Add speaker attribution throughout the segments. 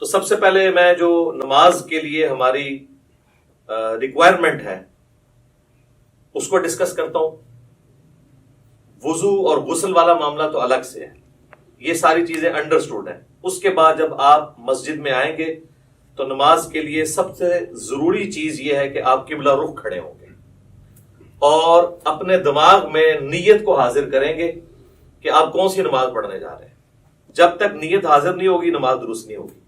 Speaker 1: تو سب سے پہلے میں جو نماز کے لیے ہماری ریکوائرمنٹ ہے اس کو ڈسکس کرتا ہوں. وضو اور غسل والا معاملہ تو الگ سے ہے، یہ ساری چیزیں انڈرسٹوڈ ہیں. اس کے بعد جب آپ مسجد میں آئیں گے تو نماز کے لیے سب سے ضروری چیز یہ ہے کہ آپ قبلہ رخ کھڑے ہوں گے اور اپنے دماغ میں نیت کو حاضر کریں گے کہ آپ کون سی نماز پڑھنے جا رہے ہیں. جب تک نیت حاضر نہیں ہوگی نماز درست نہیں ہوگی.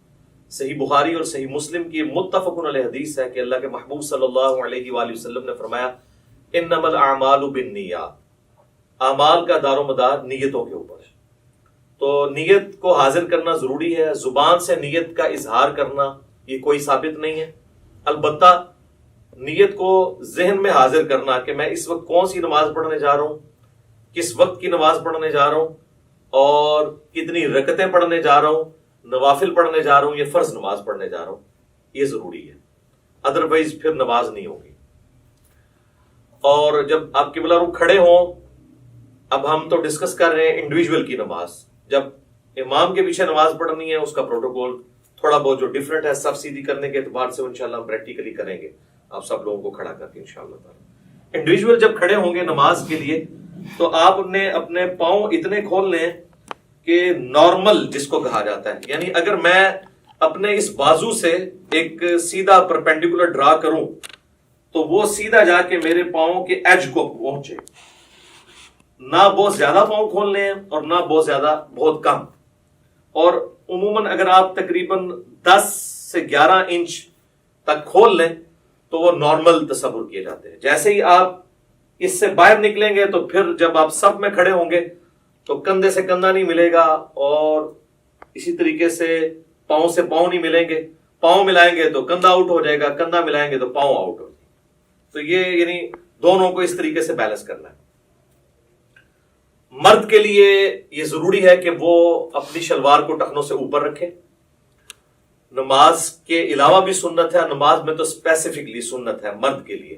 Speaker 1: صحیح بخاری اور صحیح مسلم کی متفق علیہ حدیث ہے کہ اللہ کے محبوب صلی اللہ علیہ وآلہ وسلم نے فرمایا انما الاعمال بالنیات، اعمال کا دار و مدار نیتوں کے اوپر ہے. تو نیت کو حاضر کرنا ضروری ہے. زبان سے نیت کا اظہار کرنا یہ کوئی ثابت نہیں ہے، البتہ نیت کو ذہن میں حاضر کرنا کہ میں اس وقت کون سی نماز پڑھنے جا رہا ہوں، کس وقت کی نماز پڑھنے جا رہا ہوں اور کتنی رکعتیں پڑھنے جا رہا ہوں، نوافل پڑھنے جا رہا ہوں یا فرض نماز پڑھنے جا رہا ہوں، یہ ضروری ہے. ادروائز پھر نماز نہیں ہوگی. اور جب آپ قبلہ رخ کھڑے ہوں، اب ہم تو ڈسکس کر رہے ہیں انڈیویجول کی نماز. جب امام کے پیچھے نماز پڑھنی ہے اس کا پروٹوکول تھوڑا بہت جو ڈفرنٹ ہے صف سیدھی کرنے کے اعتبار سے انشاءاللہ ہم پریکٹیکلی کریں گے آپ سب لوگوں کو کھڑا کر کے انشاءاللہ تعالی. انڈیویجول جب کھڑے ہوں گے نماز کے لیے تو آپ نے اپنے پاؤں اتنے کھول لیں کہ نارمل جس کو کہا جاتا ہے، یعنی اگر میں اپنے اس بازو سے ایک سیدھا پرپینڈیکولر ڈرا کروں تو وہ سیدھا جا کے میرے پاؤں کے ایج کو پہنچے. نہ بہت زیادہ پاؤں کھولنے ہیں اور نہ بہت زیادہ بہت کم. اور عموماً اگر آپ تقریباً 10 سے 11 انچ تک کھول لیں تو وہ نارمل تصور کیے جاتے ہیں. جیسے ہی آپ اس سے باہر نکلیں گے تو پھر جب آپ صف میں کھڑے ہوں گے تو کندھے سے کندھا نہیں ملے گا اور اسی طریقے سے پاؤں سے پاؤں نہیں ملیں گے. پاؤں ملائیں گے تو کندھا آؤٹ ہو جائے گا، کندھا ملائیں گے تو پاؤں آؤٹ ہو جائے گا. تو یہ یعنی دونوں کو اس طریقے سے بیلنس کرنا ہے. مرد کے لیے یہ ضروری ہے کہ وہ اپنی شلوار کو ٹخنوں سے اوپر رکھے. نماز کے علاوہ بھی سنت ہے، نماز میں تو اسپیسیفکلی سنت ہے مرد کے لیے،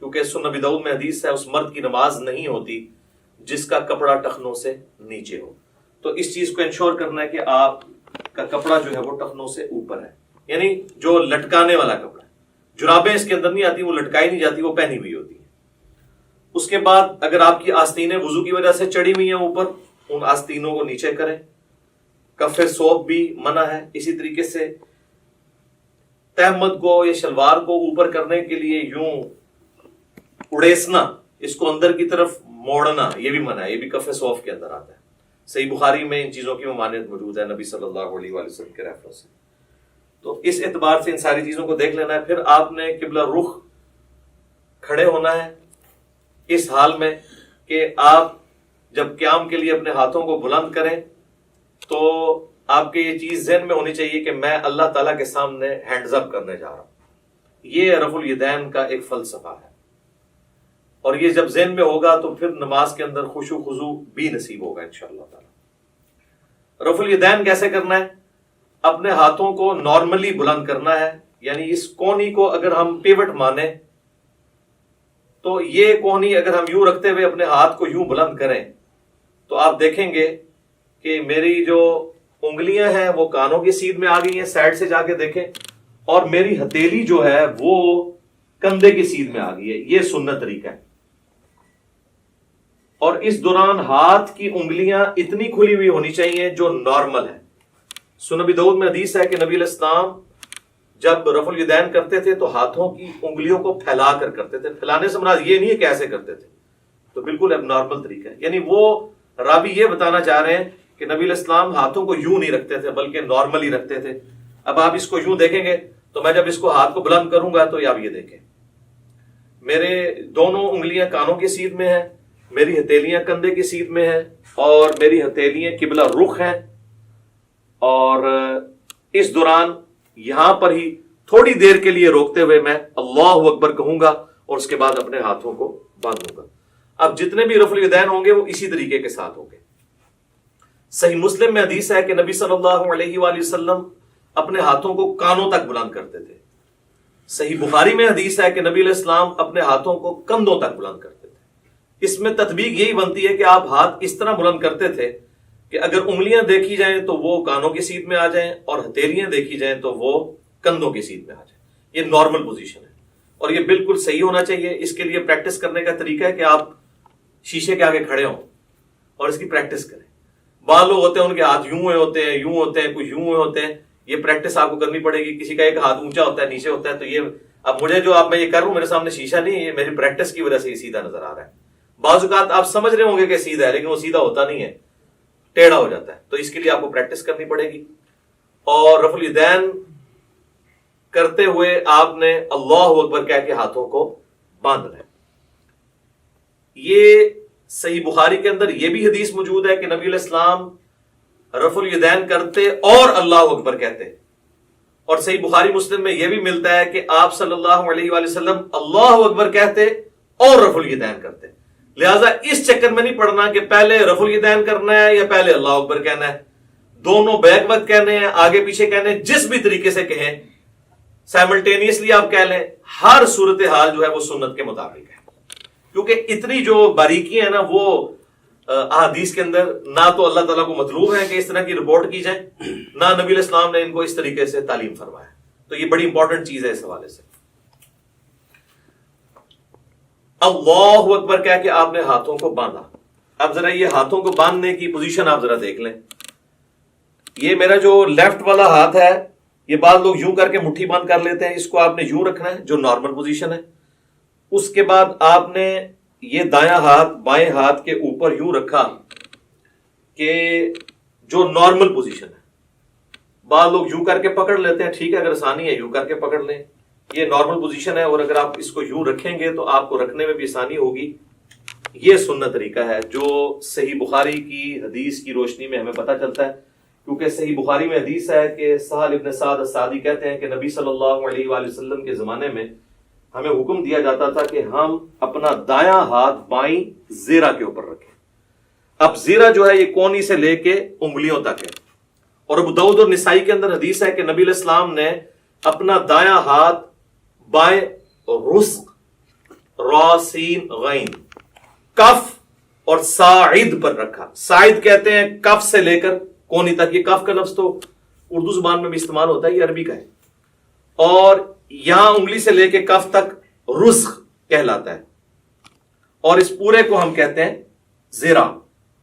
Speaker 1: کیونکہ سنن ابی داؤد میں حدیث ہے اس مرد کی نماز نہیں ہوتی جس کا کپڑا ٹخنوں سے نیچے ہو. تو اس چیز کو انشور کرنا ہے کہ آپ کا کپڑا جو ہے وہ ٹخنوں سے اوپر ہے، یعنی جو لٹکانے والا کپڑا ہے. جرابیں اس کے اندر نہیں آتی، وہ لٹکائی نہیں جاتی، وہ پہنی ہوئی ہوتی ہے. اس کے بعد اگر آپ کی آستینیں وضو کی وجہ سے چڑھی ہوئی ہیں اوپر، ان آستینوں کو نیچے کریں. کف ثوب بھی منع ہے. اسی طریقے سے تہمت کو یا شلوار کو اوپر کرنے کے لیے یوں اڑیسنا، اس کو اندر کی طرف موڑنا، یہ بھی منع ہے، یہ بھی کف ثوب کے اندر آتا ہے. صحیح بخاری میں ان چیزوں کی ممانعت موجود ہے نبی صلی اللہ علیہ وآلہ وسلم کے ریفرنس سے. تو اس اعتبار سے ان ساری چیزوں کو دیکھ لینا ہے. پھر آپ نے قبلہ رخ کھڑے ہونا ہے اس حال میں کہ آپ جب قیام کے لیے اپنے ہاتھوں کو بلند کریں تو آپ کے یہ چیز ذہن میں ہونی چاہیے کہ میں اللہ تعالیٰ کے سامنے ہینڈز اپ کرنے جا رہا ہوں. یہ رفع الیدین کا ایک فلسفہ ہے اور یہ جب ذہن میں ہوگا تو پھر نماز کے اندر خشوع خضوع بھی نصیب ہوگا انشاءاللہ تعالیٰ. رفع الیدین کیسے کرنا ہے؟ اپنے ہاتھوں کو نارملی بلند کرنا ہے، یعنی اس کونی کو اگر ہم پیوٹ مانیں تو یہ کونی اگر ہم یوں رکھتے ہوئے اپنے ہاتھ کو یوں بلند کریں تو آپ دیکھیں گے کہ میری جو انگلیاں ہیں وہ کانوں کی سیدھ میں آ گئی ہیں، سائڈ سے جا کے دیکھیں، اور میری ہتھیلی جو ہے وہ کندھے کی سیدھ میں آ گئی ہے. یہ سنت طریقہ ہے. اور اس دوران ہاتھ کی انگلیاں اتنی کھلی ہوئی ہونی چاہیے جو نارمل ہے. سنن ابی داؤد میں حدیث ہے کہ نبی علیہ السلام جب رفع الیدین کرتے تھے تو ہاتھوں کی انگلیوں کو پھیلا کر کرتے تھے. پھیلانے سے مراد یہ نہیں ہے کہ ایسے کرتے تھے، تو بالکل اب نارمل طریقہ ہے. یعنی وہ راوی یہ بتانا چاہ رہے ہیں کہ نبی علیہ السلام ہاتھوں کو یوں نہیں رکھتے تھے بلکہ نارملی رکھتے تھے. اب آپ اس کو یوں دیکھیں گے تو میں جب اس کو ہاتھ کو بلند کروں گا تو آپ یہ دیکھیں میرے دونوں انگلیاں کانوں کی سیدھ میں ہیں، میری ہتھیلیاں کندھے کی سیدھ میں ہیں اور میری ہتھیلیاں قبلہ رخ ہیں. اور اس دوران یہاں پر ہی تھوڑی دیر کے لیے روکتے ہوئے میں اللہ اکبر کہوں گا اور اس کے بعد اپنے ہاتھوں کو باندھوں گا. اب جتنے بھی رفع الیدین ہوں گے وہ اسی طریقے کے ساتھ ہوں گے. صحیح مسلم میں حدیث ہے کہ نبی صلی اللہ علیہ وآلہ وسلم اپنے ہاتھوں کو کانوں تک بلند کرتے تھے. صحیح بخاری میں حدیث ہے کہ نبی علیہ السلام اپنے ہاتھوں کو کندھوں تک بلند کرتے تھے. اس میں تطبیق یہی بنتی ہے کہ آپ ہاتھ اس طرح بلند کرتے تھے کہ اگر انگلیاں دیکھی جائیں تو وہ کانوں کی سیدھ میں آ جائیں اور ہتھیلیاں دیکھی جائیں تو وہ کندھوں کی سیدھ میں آ جائیں. یہ نارمل پوزیشن ہے اور یہ بالکل صحیح ہونا چاہیے. اس کے لیے پریکٹس کرنے کا طریقہ ہے کہ آپ شیشے کے آگے کھڑے ہوں اور اس کی پریکٹس کریں. بعض لوگ ہوتے ہیں ان کے ہاتھ یوں ہوئے ہوتے ہیں, یوں ہوتے ہیں, کچھ یوں ہوئے ہوتے ہیں. یہ پریکٹس آپ کو کرنی پڑے گی. کسی کا ایک ہاتھ اونچا ہوتا ہے, نیچے ہوتا ہے. تو یہ اب مجھے جو آپ میں یہ کر رہا ہوں, میرے سامنے شیشہ نہیں ہے, یہ میری پریکٹس کی وجہ سے یہ سیدھا نظر آ رہا ہے. بعض اوقات آپ سمجھ رہے ہوں گے کہ سیدھا ہے لیکن وہ سیدھا ہوتا نہیں ہے, ٹیڑھا ہو جاتا ہے. تو اس کے لیے آپ کو پریکٹس کرنی پڑے گی. اور رفع الیدین کرتے ہوئے آپ نے اللہ اکبر کہہ کے ہاتھوں کو باندھنا ہے. یہ صحیح بخاری کے اندر یہ بھی حدیث موجود ہے کہ نبی علیہ السلام رفع الیدین کرتے اور اللہ اکبر کہتے. اور صحیح بخاری مسلم میں یہ بھی ملتا ہے کہ آپ صلی اللہ علیہ وآلہ وسلم اللہ اکبر کہتے اور رفع الیدین کرتے. لہٰذا اس چکر میں نہیں پڑنا کہ پہلے رفع الیدین کرنا ہے یا پہلے اللہ اکبر کہنا ہے. دونوں بیک وقت کہنے ہیں, آگے پیچھے کہنے ہیں, جس بھی طریقے سے کہیں سائملٹینیسلی آپ کہہ لیں. ہر صورتحال جو ہے وہ سنت کے مطابق ہے, کیونکہ اتنی جو باریکیاں ہیں نا وہ احادیث کے اندر نہ تو اللہ تعالیٰ کو مطلوب ہے کہ اس طرح کی رپورٹ کی جائے, نہ نبی علیہ السلام نے ان کو اس طریقے سے تعلیم فرمایا. تو یہ بڑی امپورٹنٹ چیز ہے اس حوالے سے. اللہ اکبر کہہ کے آپ نے ہاتھوں کو باندھا. اب ذرا یہ ہاتھوں کو باندھنے کی پوزیشن آپ ذرا دیکھ لیں. یہ میرا جو لیفٹ والا ہاتھ ہے, یہ بعض لوگ یوں کر کے مٹھی بند کر لیتے ہیں. اس کو آپ نے یوں رکھنا ہے جو نارمل پوزیشن ہے. اس کے بعد آپ نے یہ دایاں ہاتھ بائیں ہاتھ کے اوپر یوں رکھا کہ جو نارمل پوزیشن ہے. بعض لوگ یوں کر کے پکڑ لیتے ہیں, ٹھیک ہے, اگر آسانی ہے یوں کر کے پکڑ لیں. یہ نارمل پوزیشن ہے اور اگر آپ اس کو یوں رکھیں گے تو آپ کو رکھنے میں بھی آسانی ہوگی. یہ سنت طریقہ ہے جو صحیح بخاری کی حدیث کی روشنی میں ہمیں پتہ چلتا ہے. کیونکہ صحیح بخاری میں حدیث ہے کہ سہل ابن سعد الساعدی کہتے ہیں کہ نبی صلی اللہ علیہ وآلہ وسلم کے زمانے میں ہمیں حکم دیا جاتا تھا کہ ہم اپنا دایاں ہاتھ بائیں زیرہ کے اوپر رکھیں. اب زیرہ جو ہے یہ کونی سے لے کے انگلیوں تک ہے. اور ابو داؤد اور نسائی کے اندر حدیث ہے کہ نبی علیہ السلام نے اپنا دایاں ہاتھ بائیں رسق را سین غین کف اور ساعد پر رکھا. ساعد کہتے ہیں کف سے لے کر کونی تک. یہ کف کا لفظ تو اردو زبان میں بھی استعمال ہوتا ہے, یہ عربی کا ہے. اور یہاں انگلی سے لے کے کف تک رسخ کہلاتا ہے. اور اس پورے کو ہم کہتے ہیں زیرہ.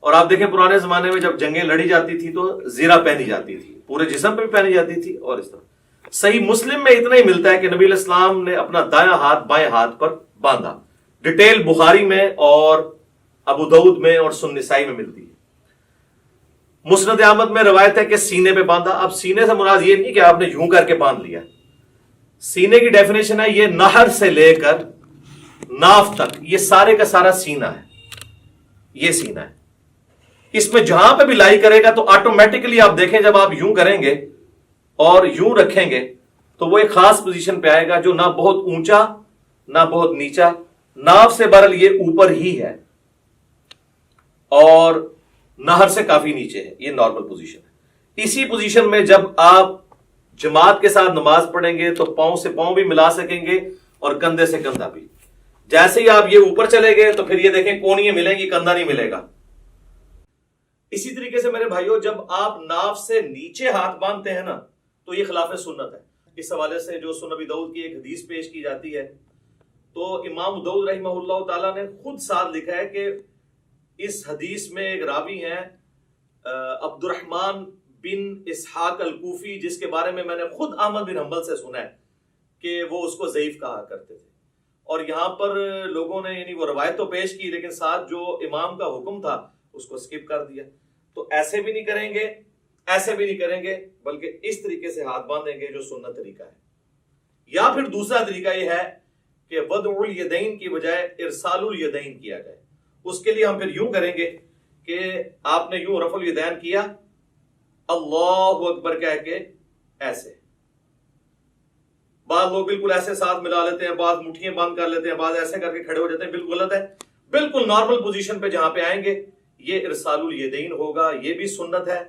Speaker 1: اور آپ دیکھیں پرانے زمانے میں جب جنگیں لڑی جاتی تھی تو زیرہ پہنی جاتی تھی, پورے جسم پہ بھی پہنی جاتی تھی. اور اس طرح صحیح مسلم میں اتنا ہی ملتا ہے کہ نبی علیہ السلام نے اپنا دایاں ہاتھ بائیں ہاتھ پر باندھا. ڈیٹیل بخاری میں اور ابو داؤد میں اور سنن نسائی میں ملتی ہے. مسند احمد میں روایت ہے کہ سینے پہ باندھا. اب سینے سے مراد یہ نہیں کہ آپ نے یوں کر کے باندھ لیا. سینے کی ڈیفینیشن ہے یہ نہر سے لے کر ناف تک, یہ سارے کا سارا سینہ ہے. یہ سینہ ہے. اس میں جہاں پہ بھی لائی کرے گا تو آٹومیٹکلی آپ دیکھیں جب آپ یوں کریں گے اور یوں رکھیں گے تو وہ ایک خاص پوزیشن پہ آئے گا جو نہ بہت اونچا نہ بہت نیچا. ناف سے برل یہ اوپر ہی ہے اور نہر سے کافی نیچے ہے. یہ نارمل پوزیشن ہے. اسی پوزیشن میں جب آپ جماعت کے ساتھ نماز پڑھیں گے تو پاؤں سے پاؤں بھی ملا سکیں گے اور کندھے سے کندھا بھی. جیسے ہی آپ یہ اوپر چلے گئے تو پھر یہ دیکھیں کونیاں ملیں گی, کندھا نہیں ملے گا. اسی طریقے سے میرے بھائیوں جب آپ ناف سے نیچے ہاتھ باندھتے ہیں نا تو یہ خلاف سنت ہے. اس حوالے سے جو سنن ابی داؤد کی ایک حدیث پیش کی جاتی ہے تو امام داؤد رحمہ اللہ تعالیٰ نے خود ساتھ لکھا ہے کہ اس حدیث میں ایک راوی ہیں عبد الرحمن بن اسحاق الکوفی, جس کے بارے میں نے خود احمد بن حنبل سے سنا ہے کہ وہ اس کو ضعیف کہا کرتے تھے. اور یہاں پر لوگوں نے یعنی وہ روایت تو پیش کی لیکن ساتھ جو امام کا حکم تھا اس کو سکپ کر دیا. تو ایسے بھی نہیں کریں گے, ایسے بھی نہیں کریں گے, بلکہ اس طریقے سے ہاتھ باندھیں گے جو سنت طریقہ ہے. یا پھر دوسرا طریقہ یہ ہے کہ وضع الیدین کی بجائے ارسال الیدین کیا جائے. اس کے لیے ہم پھر یوں کریں گے کہ آپ نے یوں رفع الیدین کیا, اللہ اکبر کہہ کے ایسے. بعض لوگ بالکل ایسے ساتھ ملا لیتے ہیں, بعض مٹھیاں بند کر لیتے ہیں, بعض ایسے کر کے کھڑے ہو جاتے ہیں. بالکل غلط ہے. بالکل نارمل پوزیشن پہ جہاں پہ آئیں گے یہ ارسال الیدین ہوگا. یہ بھی سنت ہے,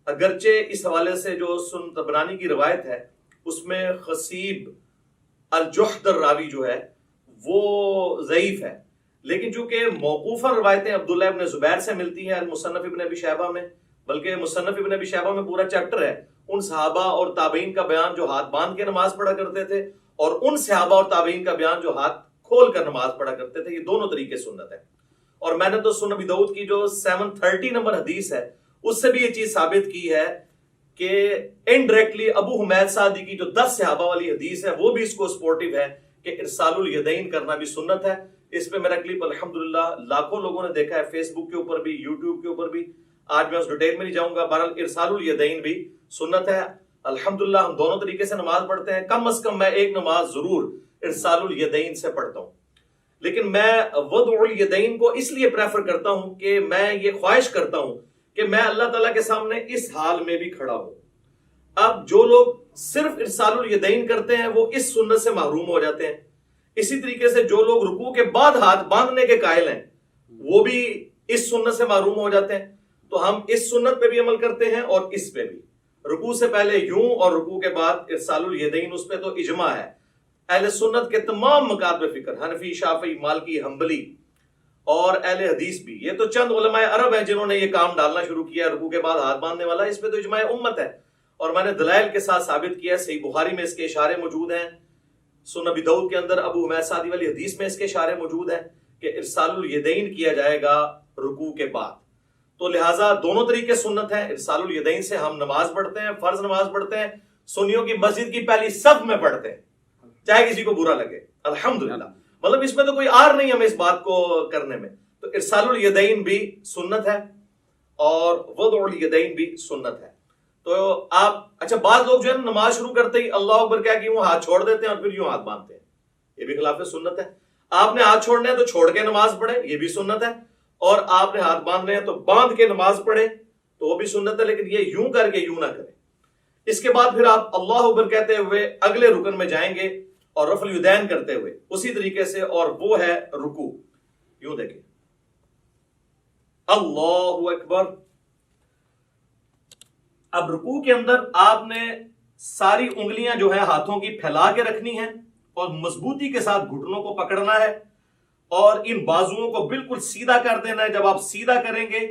Speaker 1: اگرچہ اس حوالے سے جو سنن طبرانی کی روایت ہے اس میں خصیب الجحد الراوی جو ہے وہ ضعیف ہے. لیکن چونکہ موقوفاً روایتیں عبداللہ ابن زبیر سے ملتی ہیں المصنف ابن ابی شیبہ میں, بلکہ مصنف ابن ابی شیبہ میں پورا چیپٹر ہے ان صحابہ اور تابعین کا بیان جو ہاتھ باندھ کے نماز پڑھا کرتے تھے، اور ان صحابہ اور تابعین کا بیان جو ہاتھ کھول کر نماز پڑھا کرتے تھے. یہ دونوں طریقے سنت ہے. اور میں نے تو سنن ابی داؤد کی جو 730 نمبر حدیث ہے اس سے بھی یہ چیز ثابت کی ہے کہ انڈائریکٹلی ابو حمید سعدی کی جو 10 صحابہ والی حدیث ہے وہ بھی اس کو سپورٹیو ہے کہ ارسال الیدین کرنا بھی سنت ہے. اس پہ میرا کلپ الحمدللہ لاکھوں لوگوں نے دیکھا ہے، فیس بک کے اوپر بھی، یوٹیوب کے اوپر بھی. آج میں اس ڈیٹیل میں نہیں جاؤں گا. بہرحال ارسال الیدین بھی سنت ہے. الحمدللہ ہم دونوں طریقے سے نماز پڑھتے ہیں. کم از کم میں ایک نماز ضرور ارسال الیدین سے پڑھتا ہوں. لیکن میں وضع الیدین کو اس لیے پریفر کرتا ہوں کہ میں یہ خواہش کرتا ہوں کہ میں اللہ تعالیٰ کے سامنے اس حال میں بھی کھڑا ہوں. اب جو لوگ صرف ارسال الیدین کرتے ہیں وہ اس سنت سے محروم ہو جاتے ہیں. اسی طریقے سے جو لوگ رکوع کے بعد ہاتھ باندھنے کے قائل ہیں وہ بھی اس سنت سے محروم ہو جاتے ہیں. تو ہم اس سنت پہ بھی عمل کرتے ہیں اور اس پہ بھی. رکوع سے پہلے یوں اور رکوع کے بعد ارسال الیدین، اس پہ تو اجماع ہے اہل سنت کے تمام مکاتب فکر، حنفی، شافعی، مالکی، حنبلی اور اہل حدیث بھی. یہ تو چند علماء عرب ہیں جنہوں نے یہ کام ڈالنا شروع کیا ہے رکوع کے بعد ہاتھ باندھنے والا. اس پہ تو اجماع امت ہے اور میں نے دلائل کے ساتھ ثابت کیا ہے. صحیح بخاری میں اس کے اشارے موجود ہیں، سنن ابی داؤد کے اندر ابو حمید سعدی والی حدیث میں اس کے اشارے موجود ہیں کہ ارسال الیدین کیا جائے گا رکوع کے بعد. تو لہٰذا دونوں طریقے سنت ہیں. ارسال الیدین سے ہم نماز پڑھتے ہیں، فرض نماز پڑھتے ہیں، سنیوں کی مسجد کی پہلی صف میں پڑھتے ہیں چاہے کسی کو برا لگے. الحمدللہ مطلب اس میں تو کوئی آر نہیں ہمیں اس بات کو کرنے میں. تو ارسال الیدین بھی سنت ہے اور وضع الیدین بھی سنت ہے. تو آپ اچھا بعض لوگ جو ہے نماز شروع کرتے ہی اللہ اکبر کہہ کے یوں ہاتھ چھوڑ دیتے ہیں اور پھر یوں ہاتھ باندھتے ہیں. یہ بھی خلاف سنت ہے. آپ نے ہاتھ چھوڑنے ہیں تو چھوڑ کے نماز پڑھیں، یہ بھی سنت ہے. اور آپ نے ہاتھ باندھنے ہیں تو باندھ کے نماز پڑھیں تو وہ بھی سنت ہے. لیکن یہ یوں کر کے یوں نہ کریں. اس کے بعد پھر آپ اللہ اکبر کہتے ہوئے اگلے رکن میں جائیں گے اور رفع الیدین کرتے ہوئے اسی طریقے سے، اور وہ ہے رکوع. یوں دیکھیں اللہ اکبر. اب رکوع کے اندر آپ نے ساری انگلیاں جو ہیں ہاتھوں کی پھیلا کے رکھنی ہیں اور مضبوطی کے ساتھ گھٹنوں کو پکڑنا ہے اور ان بازوؤں کو بالکل سیدھا کر دینا ہے. جب آپ سیدھا کریں گے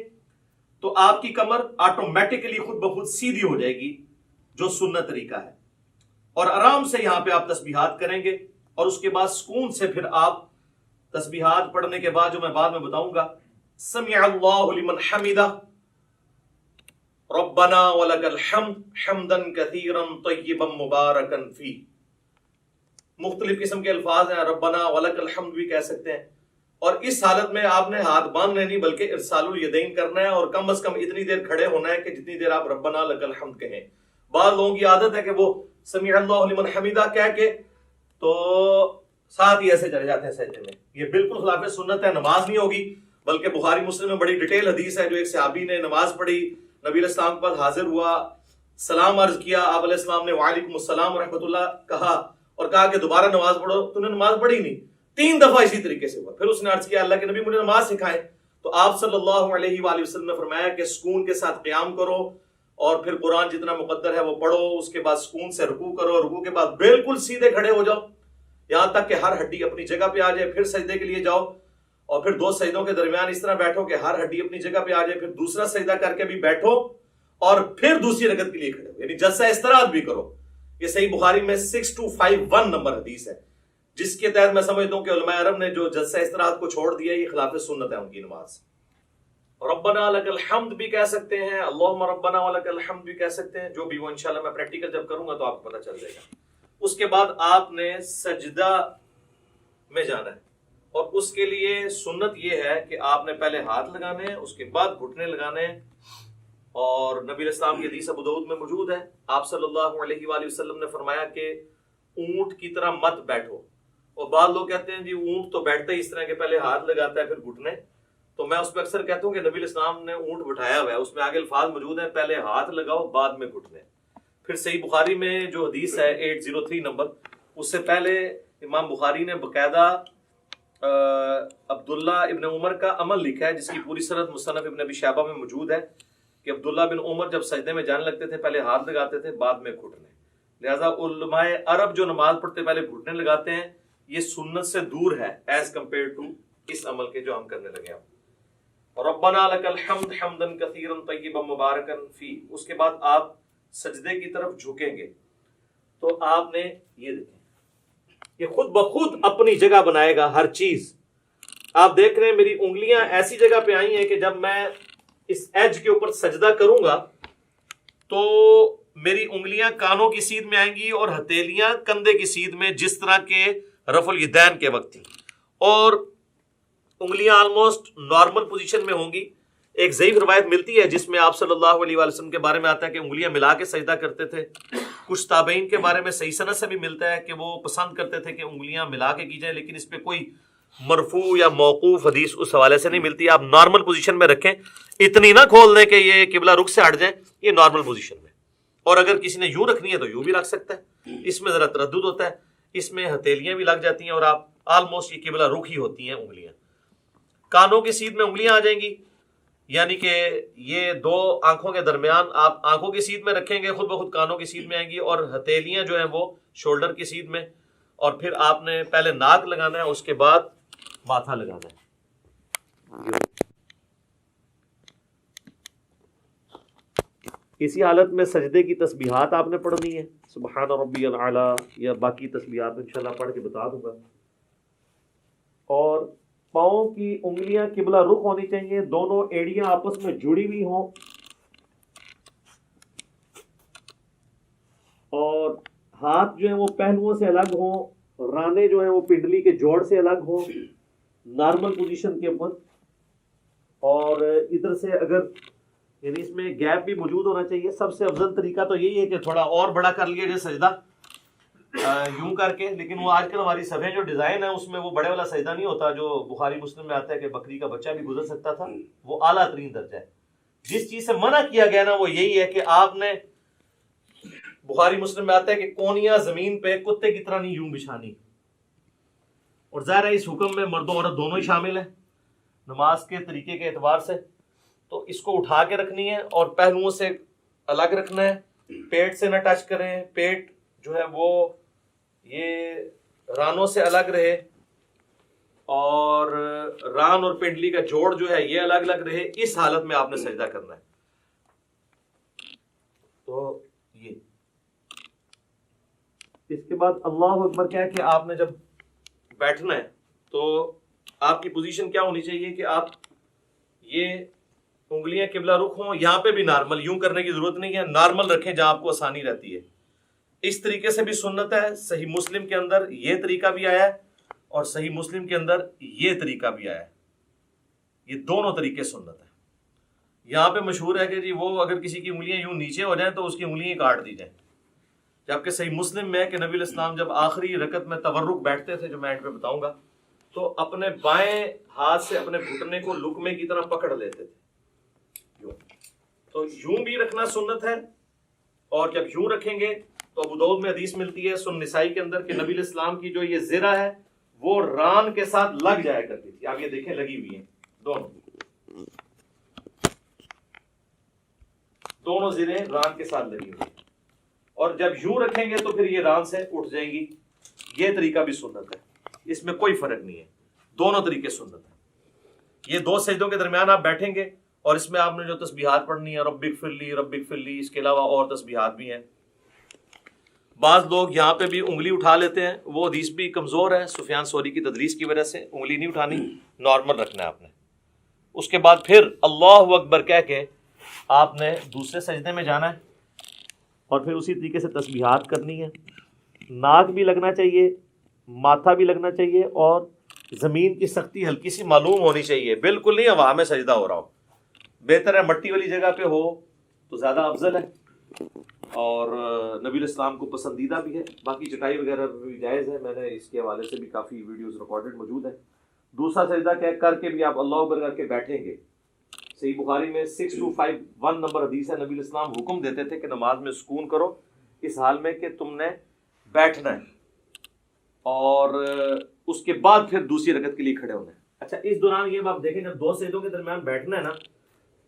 Speaker 1: تو آپ کی کمر آٹومیٹکلی خود بخود سیدھی ہو جائے گی جو سنت طریقہ ہے. اور آرام سے یہاں پہ آپ تسبیحات کریں گے اور اس کے بعد سکون سے پھر آپ تسبیحات پڑھنے کے بعد جو میں بعد میں بتاؤں گا، سمع اللہ لمن حمدہ، ربنا ولک الحمد حمدا کثیرا طیبا مبارکا فیہ. مختلف قسم کے الفاظ ہیں، ربنا ولک الحمد بھی کہہ سکتے ہیں. اور اس حالت میں آپ نے ہاتھ باندھنے نہیں بلکہ ارسال الیدین کرنا ہے اور کم از کم اتنی دیر کھڑے ہونا ہے کہ جتنی دیر آپ ربنا لک الحمد کہیں. بعض لوگوں کی عادت ہے کہ وہ سمع اللہ لمن حمدہ کہہ کے تو ساتھ ہی ایسے چلے جاتے ہیں سجدے میں. یہ بالکل خلاف سنت ہے، نماز نہیں ہوگی. بلکہ بخاری مسلم میں بڑی ڈیٹیل حدیث ہے جو ایک صحابی نے نماز پڑھی، نبی علیہ السلام کے پاس حاضر ہوا، سلام عرض کیا، آپ علیہ السلام نے وعلیکم السلام ورحمۃ اللہ کہا اور کہا کہ دوبارہ نماز پڑھو. تو نے نماز پڑھی نہیں، 3 دفعہ اسی طریقے سے ہوا. پھر اس نے عرض کیا اللہ کے نبی مجھے نماز سکھائیں. تو آپ صلی اللہ علیہ وآلہ وسلم نے فرمایا کہ سکون کے ساتھ قیام کرو اور پھر قرآن جتنا مقدر ہے وہ پڑھو، اس کے بعد سکون سے رکوع کرو، رکوع کے بعد بالکل سیدھے کھڑے ہو جاؤ یہاں تک کہ ہر ہڈی اپنی جگہ پہ آ جائے. پھر سجدے کے لیے جاؤ اور پھر 2 سجدوں کے درمیان اس طرح بیٹھو کہ ہر ہڈی اپنی جگہ پہ آ جائے. پھر دوسرا سجدہ کر کے بھی بیٹھو اور پھر دوسری رکعت کے لیے کھڑے ہو، یعنی جلسہ استراحت بھی کرو. یہ صحیح بخاری میں 6251 نمبر حدیث ہے جس کے تحت میں سمجھتا ہوں کہ علماء عرب نے جو جلسہ استراحت کو چھوڑ دیا یہ خلاف سنت ہے ان کی نماز. ربنا لک الحمد بھی کہہ سکتے ہیں، اللہم ربنا ولک الحمد بھی کہہ سکتے ہیں، جو بھی وہ انشاءاللہ میں پریکٹیکل جب کروں گا تو آپ کو پتہ چل جائے گا. اس کے بعد آپ نے سجدہ میں جانا ہے اور اس کے لیے سنت یہ ہے کہ آپ نے پہلے ہاتھ لگانے ہیں، اس کے بعد گھٹنے لگانے ہیں. اور نبی علیہ السلام کی حدیث ابو داؤد میں موجود ہے، آپ صلی اللہ علیہ وآلہ وسلم نے فرمایا کہ اونٹ کی طرح مت بیٹھو. اور بعض لوگ کہتے ہیں جی اونٹ تو بیٹھتا ہی اس طرح کہ پہلے ہاتھ لگاتا ہے پھر گھٹنے. تو میں اس پہ اکثر کہتا ہوں کہ نبی علیہ السلام نے اونٹ بٹھایا ہوا ہے، اس میں آگے الفاظ موجود ہیں پہلے ہاتھ لگاؤ بعد میں گھٹنے. پھر صحیح بخاری میں جو حدیث ہے 803 نمبر، اس سے پہلے امام بخاری نے باقاعدہ عبداللہ ابن عمر کا عمل لکھا ہے جس کی پوری سند مصنف ابن ابی شیبہ میں موجود ہے کہ عبداللہ بن عمر جب سجدے میں جانے لگتے تھے پہلے ہاتھ لگاتے تھے بعد میں گھٹنے. لہذا علماء عرب جو نماز پڑھتے پہلے گھٹنے لگاتے ہیں یہ سنت سے دور ہے ایز کمپیئر ٹو اس عمل کے جو ہم کرنے لگے ہیں. ربنا لک الحمد حمدا کثیرا طیبا مبارکا فی، اس کے بعد آپ سجدے کی طرف جھکیں گے تو آپ نے یہ دیکھیں، یہ خود بخود اپنی جگہ بنائے گا ہر چیز. آپ دیکھ رہے ہیں میری انگلیاں ایسی جگہ پہ آئی ہیں کہ جب میں اس ایج کے اوپر سجدہ کروں گا تو میری انگلیاں کانوں کی سیدھ میں آئیں گی اور ہتھیلیاں کندھے کی سیدھ میں، جس طرح کے رفع الیدین کے وقت تھی، اور انگلیاں آلموسٹ نارمل پوزیشن میں ہوں گی. ایک ضعیف روایت ملتی ہے جس میں آپ صلی اللہ علیہ وآلہ وسلم کے بارے میں آتا ہے کہ انگلیاں ملا کے سجدہ کرتے تھے. کچھ تابعین کے بارے میں صحیح سند سے بھی ملتا ہے کہ وہ پسند کرتے تھے کہ انگلیاں ملا کے کی جائیں، لیکن اس پہ کوئی مرفوع یا موقوف حدیث اس حوالے سے نہیں ملتی. آپ نارمل پوزیشن میں رکھیں، اتنی نہ کھول دیں کہ یہ قبلہ رخ سے ہٹ جائیں، یہ نارمل پوزیشن میں. اور اگر کسی نے یوں رکھنی ہے تو یوں بھی رکھ سکتا ہے، اس میں ذرا تردد ہوتا ہے، اس میں ہتھیلیاں بھی لگ جاتی ہیں اور آپ آلموسٹ یہ قبلہ رخ ہی ہوتی ہیں انگلیاں. کانوں کی سیدھ میں انگلیاں آ جائیں گی، یعنی کہ یہ دو آنکھوں کے درمیان آپ آنکھوں کی سیدھ میں رکھیں گے، خود بخود کانوں کی سیدھ میں آئیں گی، اور ہتھیلیاں جو ہیں وہ شولڈر کی سیدھ میں. اور پھر آپ نے پہلے ناک لگانا ہے، اس کے بعد ماتھا لگانا ہے. اسی حالت میں سجدے کی تسبیحات آپ نے پڑھنی ہے، سبحان ربی الاعلی، یا باقی تسبیحات انشاءاللہ پڑھ کے بتا دوں گا. اور پاؤں کی انگلیاں قبلہ رخ ہونی چاہیے، دونوں ایڑیاں آپس میں جڑی ہوئی ہوں، اور ہاتھ جو ہیں وہ پہلوؤں سے الگ ہوں، رانے جو ہیں وہ پنڈلی کے جوڑ سے الگ ہوں نارمل پوزیشن کے اوپر. اور ادھر سے اگر یعنی اس میں گیپ بھی موجود ہونا چاہیے. سب سے افضل طریقہ تو یہی ہے کہ تھوڑا اور بڑا کر لیا جائے سجدہ یوں کر کے، لیکن وہ آج کل ہماری صفحے جو ڈیزائن ہے اس میں وہ بڑے والا سجدہ نہیں ہوتا جو بخاری مسلم میں آتا ہے کہ بکری کا بچہ بھی گزر سکتا تھا، وہ اعلیٰ ترین درجہ ہے. جس چیز سے منع کیا گیا نا وہ یہی ہے کہ آپ نے، بخاری مسلم میں آتا ہے کہ کونیاں زمین پہ کتے کی طرح نہیں یوں بچھانی. اور ظاہر ہے اس حکم میں مرد و عورت دونوں ہی شامل ہیں نماز کے طریقے کے اعتبار سے. تو اس کو اٹھا کے رکھنی ہے اور پہلوؤں سے الگ رکھنا ہے، پیٹ سے نہ ٹچ کریں، پیٹ جو ہے وہ یہ رانوں سے الگ رہے، اور ران اور پنڈلی کا جوڑ جو ہے یہ الگ الگ رہے. اس حالت میں آپ نے سجدہ کرنا ہے. تو یہ اس کے بعد اللہ اکبر کیا ہے کہ آپ نے جب بیٹھنا ہے تو آپ کی پوزیشن کیا ہونی چاہیے کہ آپ یہ انگلیاں قبلہ رخ ہوں، یہاں پہ بھی نارمل، یوں کرنے کی ضرورت نہیں ہے، نارمل رکھیں جہاں آپ کو آسانی رہتی ہے. اس طریقے سے بھی سنت ہے. صحیح مسلم کے اندر یہ طریقہ بھی آیا ہے اور صحیح مسلم کے اندر یہ طریقہ بھی آیا ہے. یہ دونوں طریقے سنت ہے. یہاں پہ مشہور ہے کہ جی وہ اگر کسی کی انگلیاں یوں نیچے ہو جائیں تو اس کی انگلیاں کاٹ دی جائیں، جبکہ صحیح مسلم میں کہ نبی علیہ السلام جب آخری رکعت میں تورک بیٹھتے تھے، جو میں اینڈ پہ بتاؤں گا، تو اپنے بائیں ہاتھ سے اپنے گھٹنے کو لقمے کی طرح پکڑ لیتے تھے. تو یوں بھی رکھنا سنت ہے، اور جب یوں رکھیں گے تو ابو داؤد میں حدیث ملتی ہے سنن نسائی کے اندر کہ نبی علیہ السلام کی جو یہ زرہ ہے وہ ران کے ساتھ لگ جایا کرتی تھی. آپ یہ دیکھیں لگی ہوئی ہیں دونوں زریں ران کے ساتھ لگی ہوئی ہیں، اور جب یوں رکھیں گے تو پھر یہ ران سے اٹھ جائیں گی. یہ طریقہ بھی سنت ہے، اس میں کوئی فرق نہیں ہے، دونوں طریقے سنت ہیں. یہ دو سجدوں کے درمیان آپ بیٹھیں گے اور اس میں آپ نے جو تسبیحات پڑھنی ہے، رب اغفر لی رب اغفر لی، اس کے علاوہ اور تسبیحات بھی ہیں. بعض لوگ یہاں پہ بھی انگلی اٹھا لیتے ہیں، وہ حدیث بھی کمزور ہے، سفیان ثوری کی تدریس کی وجہ سے. انگلی نہیں اٹھانی، نارمل رکھنا ہے آپ نے. اس کے بعد پھر اللہ اکبر کہہ کے آپ نے دوسرے سجدے میں جانا ہے اور پھر اسی طریقے سے تسبیحات کرنی ہے. ناک بھی لگنا چاہیے، ماتھا بھی لگنا چاہیے، اور زمین کی سختی ہلکی سی معلوم ہونی چاہیے. بالکل نہیں ہوا میں سجدہ ہو رہا ہو، بہتر ہے مٹی والی جگہ پہ ہو تو زیادہ افضل ہے، اور نبی علیہ السلام کو پسندیدہ بھی ہے. باقی چٹائی وغیرہ بھی جائز ہے، میں نے اس کے حوالے سے بھی کافی ویڈیوز ریکارڈڈ موجود ہیں. دوسرا سجدہ کر کے بھی آپ اللہ اکبر کر کے بیٹھیں گے. صحیح بخاری میں 6251 نمبر حدیث ہے، نبی علیہ السلام حکم دیتے تھے کہ نماز میں سکون کرو اس حال میں کہ تم نے بیٹھنا ہے، اور اس کے بعد پھر دوسری رکعت کے لیے کھڑے ہونا ہے. اچھا، اس دوران یہ آپ دیکھیں جب دو سجدوں کے درمیان بیٹھنا ہے نا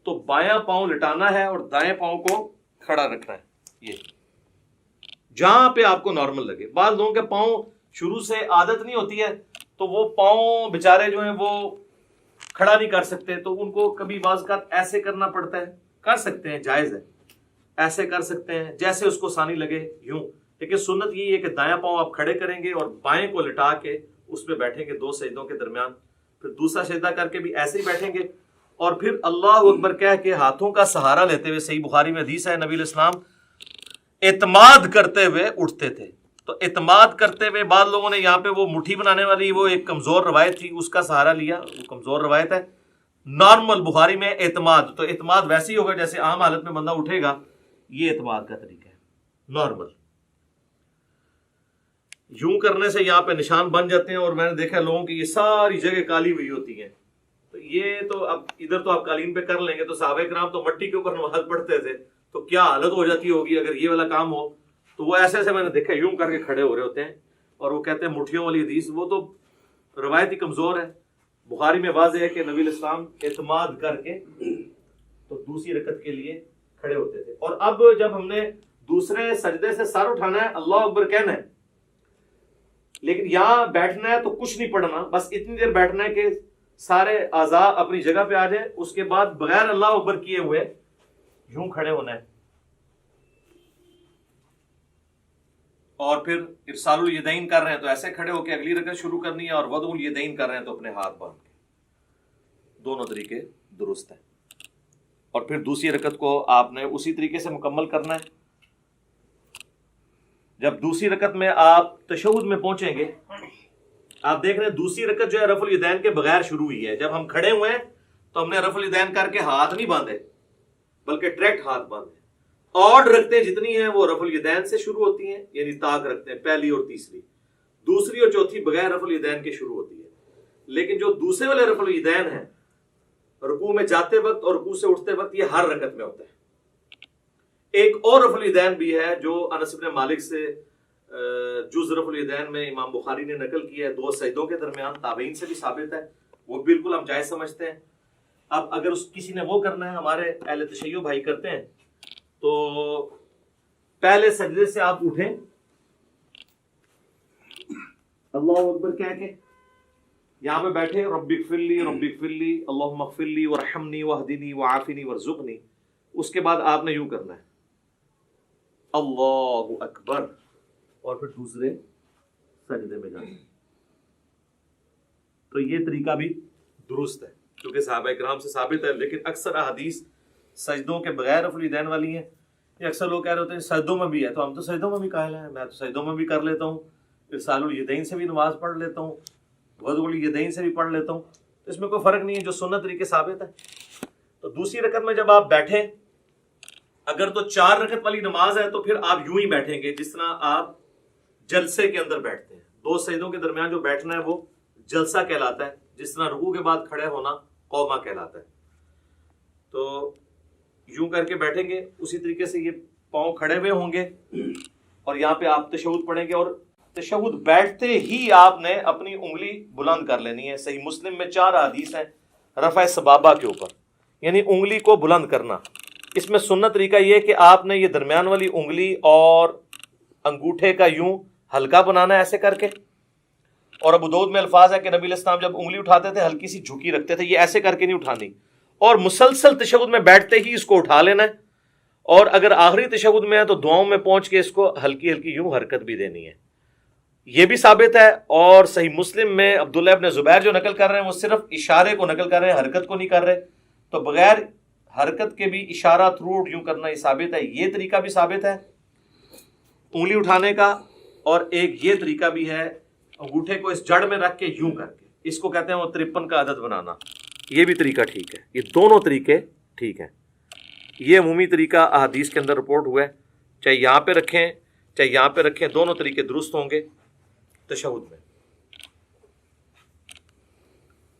Speaker 1: تو بایاں پاؤں لٹانا ہے اور دائیں پاؤں کو کھڑا رکھنا ہے، یہ جہاں پہ آپ کو نارمل لگے. بعض لوگوں کے پاؤں شروع سے عادت نہیں ہوتی ہے تو وہ پاؤں بےچارے جو ہیں وہ کھڑا نہیں کر سکتے تو ان کو کبھی بعض اوقات ایسے کرنا پڑتا ہے، کر سکتے ہیں، جائز ہے، ایسے کر سکتے ہیں جیسے اس کو آسانی لگے یوں، لیکن سنت یہ ہے کہ دایاں پاؤں آپ کھڑے کریں گے اور بائیں کو لٹا کے اس پہ بیٹھیں گے 2 سجدوں کے درمیان، پھر دوسرا سجدہ کر کے بھی ایسے ہی بیٹھیں گے، اور پھر اللہ اکبر کہہ کے ہاتھوں کا سہارا لیتے ہوئے، صحیح بخاری میں حدیث ہے نبی علیہ السلام اعتماد کرتے ہوئے اٹھتے تھے۔ تو اعتماد کرتے ہوئے بعض لوگوں نے یہاں پہ وہ مٹھی بنانے والی وہ ایک کمزور روایت تھی، اس کا سہارا لیا، وہ کمزور روایت ہے۔ نارمل بخاری میں اعتماد، تو اعتماد ویسے ہی ہوگا جیسے عام حالت میں بندہ اٹھے گا، یہ اعتماد کا طریقہ ہے نارمل۔ یوں کرنے سے یہاں پہ نشان بن جاتے ہیں، اور میں نے دیکھا لوگوں کی یہ ساری جگہ کالی ہوئی ہوتی ہیں، تو یہ تو اب ادھر تو آپ قالین پہ کر لیں گے، تو صحابہ کرام تو مٹی کے اوپر نماز پڑھتے تھے، تو کیا حالت ہو جاتی ہوگی اگر یہ والا کام ہو۔ تو وہ ایسے ایسے میں نے دیکھا یوں کر کے کھڑے ہو رہے ہوتے ہیں، اور وہ کہتے ہیں مٹھیوں والی حدیث، وہ تو روایت ہی کمزور ہے۔ بخاری میں واضح ہے کہ نبی علیہ السلام اعتماد کر کے تو دوسری رکعت کے لیے کھڑے ہوتے تھے۔ اور اب جب ہم نے دوسرے سجدے سے سر اٹھانا ہے، اللہ اکبر کہنا ہے، لیکن یہاں بیٹھنا ہے تو کچھ نہیں پڑھنا، بس اتنی دیر بیٹھنا ہے کہ سارے اعضاء اپنی جگہ پہ آ جائیں، اس کے بعد بغیر اللہ اکبر کیے ہوئے یوں کھڑے ہونا ہے، اور پھر ارسال الیدین کر رہے ہیں تو ایسے کھڑے ہو کے اگلی رکعت شروع کرنی ہے، اور وضع الیدین کر رہے ہیں تو اپنے ہاتھ باندھ کے، دونوں طریقے درست ہیں۔ اور پھر دوسری رکعت کو آپ نے اسی طریقے سے مکمل کرنا ہے۔ جب دوسری رکعت میں آپ تشہد میں پہنچیں گے، آپ دیکھ رہے ہیں دوسری رکعت جو ہے رفع الیدین کے بغیر شروع ہوئی ہے۔ جب ہم کھڑے ہوئے ہیں تو ہم نے رفع الیدین کر کے ہاتھ نہیں باندھے، بلکہ ڈائریکٹ ہاتھ باندھے۔ اور رکھتے جتنی ہیں وہ رفع الیدین سے شروع ہوتی ہیں، یعنی طاق رکھتے ہیں، پہلی اور تیسری، دوسری اور چوتھی بغیر رفع الیدین کے شروع ہوتی ہے۔ لیکن جو دوسرے والے رفع الیدین ہیں، رکوع میں جاتے وقت اور رکوع سے اٹھتے وقت، یہ ہر رکعت میں ہوتا ہے۔ ایک اور رفع الیدین بھی ہے جو انس بن مالک سے جز رفع الیدین میں امام بخاری نے نقل کیا ہے 2 سجدوں کے درمیان، تابعین سے بھی ثابت ہے، وہ بالکل ہم جائز سمجھتے ہیں۔ اب اگر کسی نے وہ کرنا ہے، ہمارے اہل تشیع بھائی کرتے ہیں، تو پہلے سجدے سے آپ اٹھیں اللہ اکبر کہہ کے، یہاں پہ بیٹھے رب اغفر لی رب اغفر لی اللہم اغفر لی وارحمنی واہدنی وعافنی وارزقنی، اس کے بعد آپ نے یوں کرنا ہے اللہ اکبر، اور پھر دوسرے سجدے میں جانا ہے۔ تو یہ طریقہ بھی درست ہے کیونکہ صحابہ کرام سے ثابت ہے، لیکن اکثر احادیث سجدوں کے بغیر رفع الیدین والی ہیں۔ یہ اکثر لوگ کہہ رہے ہوتے ہیں سجدوں میں بھی ہے، تو ہم تو سجدوں میں بھی قائل ہیں، میں تو سجدوں میں بھی کر لیتا ہوں، ارسال الیدین سے بھی نماز پڑھ لیتا ہوں، وضع الیدین سے بھی پڑھ لیتا ہوں، تو اس میں کوئی فرق نہیں ہے، جو سنت طریقے ثابت ہے۔ تو دوسری رکعت میں جب آپ بیٹھیں، اگر تو 4 رکعت والی نماز ہے تو پھر آپ یوں ہی بیٹھیں گے جس طرح آپ جلسے کے اندر بیٹھتے ہیں۔ 2 سجدوں کے درمیان جو بیٹھنا ہے وہ جلسہ کہلاتا ہے، جس طرح رکوع کے بعد کھڑے ہونا قومہ کہلاتا ہے۔ تو یوں کر کے بیٹھیں گے، اسی طریقے سے یہ پاؤں کھڑے ہوئے ہوں گے، اور یہاں پہ آپ تشہد پڑھیں گے، اور تشہد بیٹھتے ہی آپ نے اپنی انگلی بلند کر لینی ہے۔ صحیح مسلم میں 4 حدیث ہیں رفع سبابہ کے اوپر، یعنی انگلی کو بلند کرنا۔ اس میں سنت طریقہ یہ کہ آپ نے یہ درمیان والی انگلی اور انگوٹھے کا یوں ہلکا بنانا ہے ایسے کر کے، اور ابو داؤد میں الفاظ ہے کہ نبی علیہ السلام جب انگلی اٹھاتے تھے ہلکی سی جھکی رکھتے تھے، یہ ایسے کر کے نہیں اٹھانی، اور مسلسل تشہد میں بیٹھتے ہی اس کو اٹھا لینا ہے، اور اگر آخری تشہد میں ہے تو دعاؤں میں پہنچ کے اس کو ہلکی ہلکی یوں حرکت بھی دینی ہے۔ یہ بھی ثابت ہے، اور صحیح مسلم میں عبداللہ ابن زبیر جو نقل کر رہے ہیں وہ صرف اشارے کو نقل کر رہے ہیں، حرکت کو نہیں کر رہے، تو بغیر حرکت کے بھی اشارہ تھرو یوں کرنا یہ ثابت ہے۔ یہ طریقہ بھی ثابت ہے انگلی اٹھانے کا، اور ایک یہ طریقہ بھی ہے انگوٹھے کو اس جڑ میں رکھ کے یوں کر کے، اس کو کہتے ہیں وہ 53 کا عدد بنانا، یہ بھی طریقہ ٹھیک ہے۔ یہ دونوں طریقے ٹھیک ہیں۔ یہ عمومی طریقہ احادیث کے اندر رپورٹ ہوا ہے، چاہے یہاں پہ رکھیں چاہے یہاں پہ رکھیں، دونوں طریقے درست ہوں گے تشہد میں۔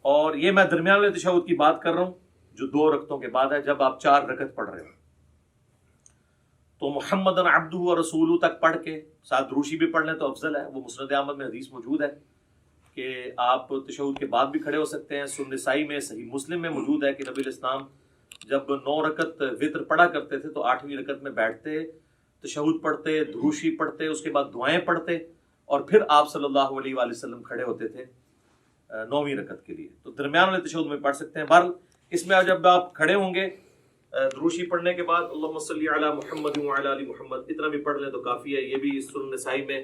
Speaker 1: اور یہ میں درمیان والے تشہد کی بات کر رہا ہوں جو 2 رکعتوں کے بعد ہے، جب آپ 4 رکعت پڑھ رہے ہو تو محمد عبدہ و رسولہ تک پڑھ کے ساتھ دروشی بھی پڑھ لیں تو افضل ہے۔ وہ مسند احمد میں حدیث موجود ہے کہ آپ تشہد کے بعد بھی کھڑے ہو سکتے ہیں۔ سنن نسائی میں، صحیح مسلم میں موجود ہے کہ نبی علیہ السلام جب 9 رکعت وتر پڑھا کرتے تھے تو 8ویں رکعت میں بیٹھتے، تشہد پڑھتے، دروشی پڑھتے، اس کے بعد دعائیں پڑھتے، اور پھر آپ صلی اللہ علیہ وآلہ وسلم کھڑے ہوتے تھے 9ویں رکعت کے لیے، تو درمیان والے تشہد میں پڑھ سکتے ہیں۔ بہرحال اس میں جب آپ کھڑے ہوں گے دروشی پڑھنے کے بعد اللہم صلی علی محمد وعلی آل محمد اتنا بھی پڑھ لیں تو کافی ہے۔ یہ بھی سنن نسائی میں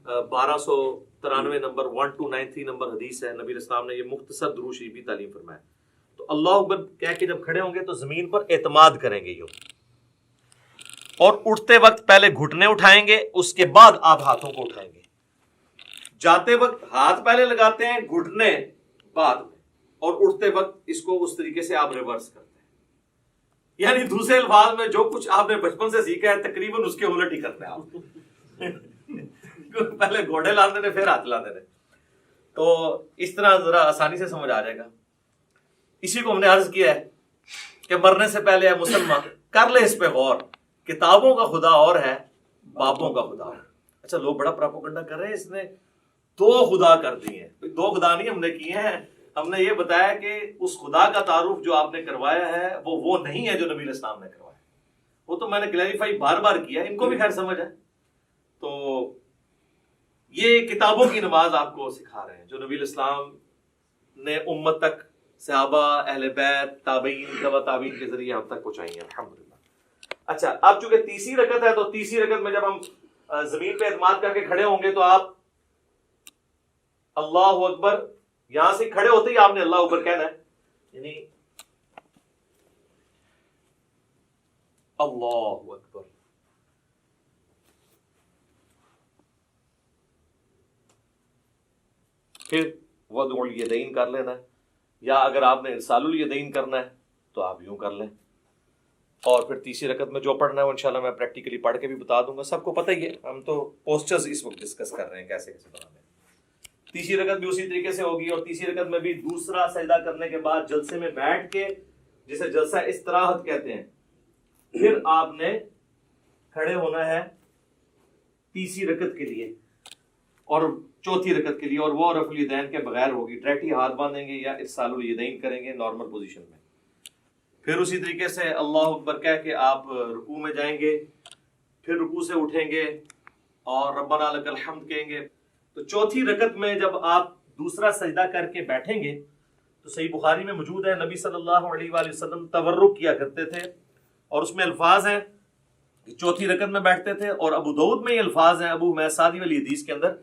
Speaker 1: 1293 نمبر 1293 نمبر حدیث ہے، نبی اسلام نے یہ مختصر درود شریف بھی تعلیم فرمایا۔ تو اللہ اکبر کہہ کے جب کھڑے ہوں گے تو زمین پر اعتماد کریں گے یوں، اور اٹھتے وقت پہلے گھٹنے اٹھائیں گے، اس کے بعد آپ ہاتھوں کو اٹھائیں گے۔ جاتے وقت ہاتھ پہلے لگاتے ہیں، گھٹنے بعد میں، اور اٹھتے وقت اس کو اس طریقے سے آپ ریورس کرتے ہیں۔ یعنی دوسرے الفاظ میں جو کچھ آپ نے بچپن سے سیکھا ہے تقریباً اس کے الٹ ہی کرتے ہیں آپ۔ پہلے گھوڑے لاندے نے پھر ہاتھ لاندے نے، تو اس طرح ذرا آسانی سے سمجھ آ جائے گا۔ اسی کو ہم نے عرض کیا ہے کہ مرنے سے پہلے ہے مسلمان کر لے اس پہ غور، کتابوں کا خدا اور ہے، بابوں کا خدا اور۔ اچھا لوگ بڑا پراپوگنڈا کر رہے ہیں اس نے 2 خدا کر دی ہیں۔ 2 خدا نہیں ہم نے کیے ہیں، ہم نے یہ بتایا کہ اس خدا کا تعارف جو آپ نے کروایا ہے وہ نہیں ہے جو نبی اسلام نے کروایا۔ وہ تو میں نے کلیریفائی بار بار کیا، ان کو بھی خیر سمجھ ہے۔ تو یہ کتابوں کی نماز آپ کو سکھا رہے ہیں جو نبی اسلام نے امت تک، صحابہ، اہل بیت، تابعین، تبع تابعین کے ذریعے ہم تک پہنچائی ہیں الحمدللہ۔ اچھا اب چونکہ تیسری رکعت ہے تو تیسری رکعت میں جب ہم زمین پہ اعتماد کر کے کھڑے ہوں گے تو آپ اللہ اکبر، یہاں سے کھڑے ہوتے ہی آپ نے اللہ اکبر کہنا ہے، یعنی اللہ اکبر۔ پھر وضع الیدین کر لینا ہے، یا اگر آپ نے ارسال الیدین کرنا ہے تو آپ یوں کر لیں۔ اور پھر تیسری رکعت میں جو پڑھنا ہے وہ انشاءاللہ میں پریکٹیکلی پڑھ کے بھی بتا دوں گا، سب کو پتہ ہی ہے، ہم تو پوسچرز اس وقت ڈسکس کر رہے ہیں کیسے بنانے ہیں۔ تیسری رکعت بھی اسی طریقے سے ہوگی، اور تیسری رکعت میں بھی دوسرا سجدہ کرنے کے بعد جلسے میں بیٹھ کے، جسے جلسہ استراحت کہتے ہیں، پھر آپ نے کھڑے ہونا ہے تیسری رکعت کے لیے اور چوتھی رکعت کے لیے، اور وہ رفع الیدین کے بغیر ہوگی، ڈائریکٹلی ہاتھ باندھیں گے یا ارسال الیدین کریں گے نارمل پوزیشن میں۔ پھر اسی طریقے سے اللہ اکبر کہہ کے آپ رکوع میں جائیں گے، پھر رکوع سے اٹھیں گے اور ربنا لک الحمد کہیں گے۔ تو چوتھی رکعت میں جب آپ دوسرا سجدہ کر کے بیٹھیں گے تو صحیح بخاری میں موجود ہے نبی صلی اللہ علیہ وآلہ وسلم تورک کیا کرتے تھے، اور اس میں الفاظ ہیں کہ چوتھی رکعت میں بیٹھتے تھے، اور ابو داؤد میں یہ الفاظ ہیں ابو حمید سعدی والی حدیث کے اندر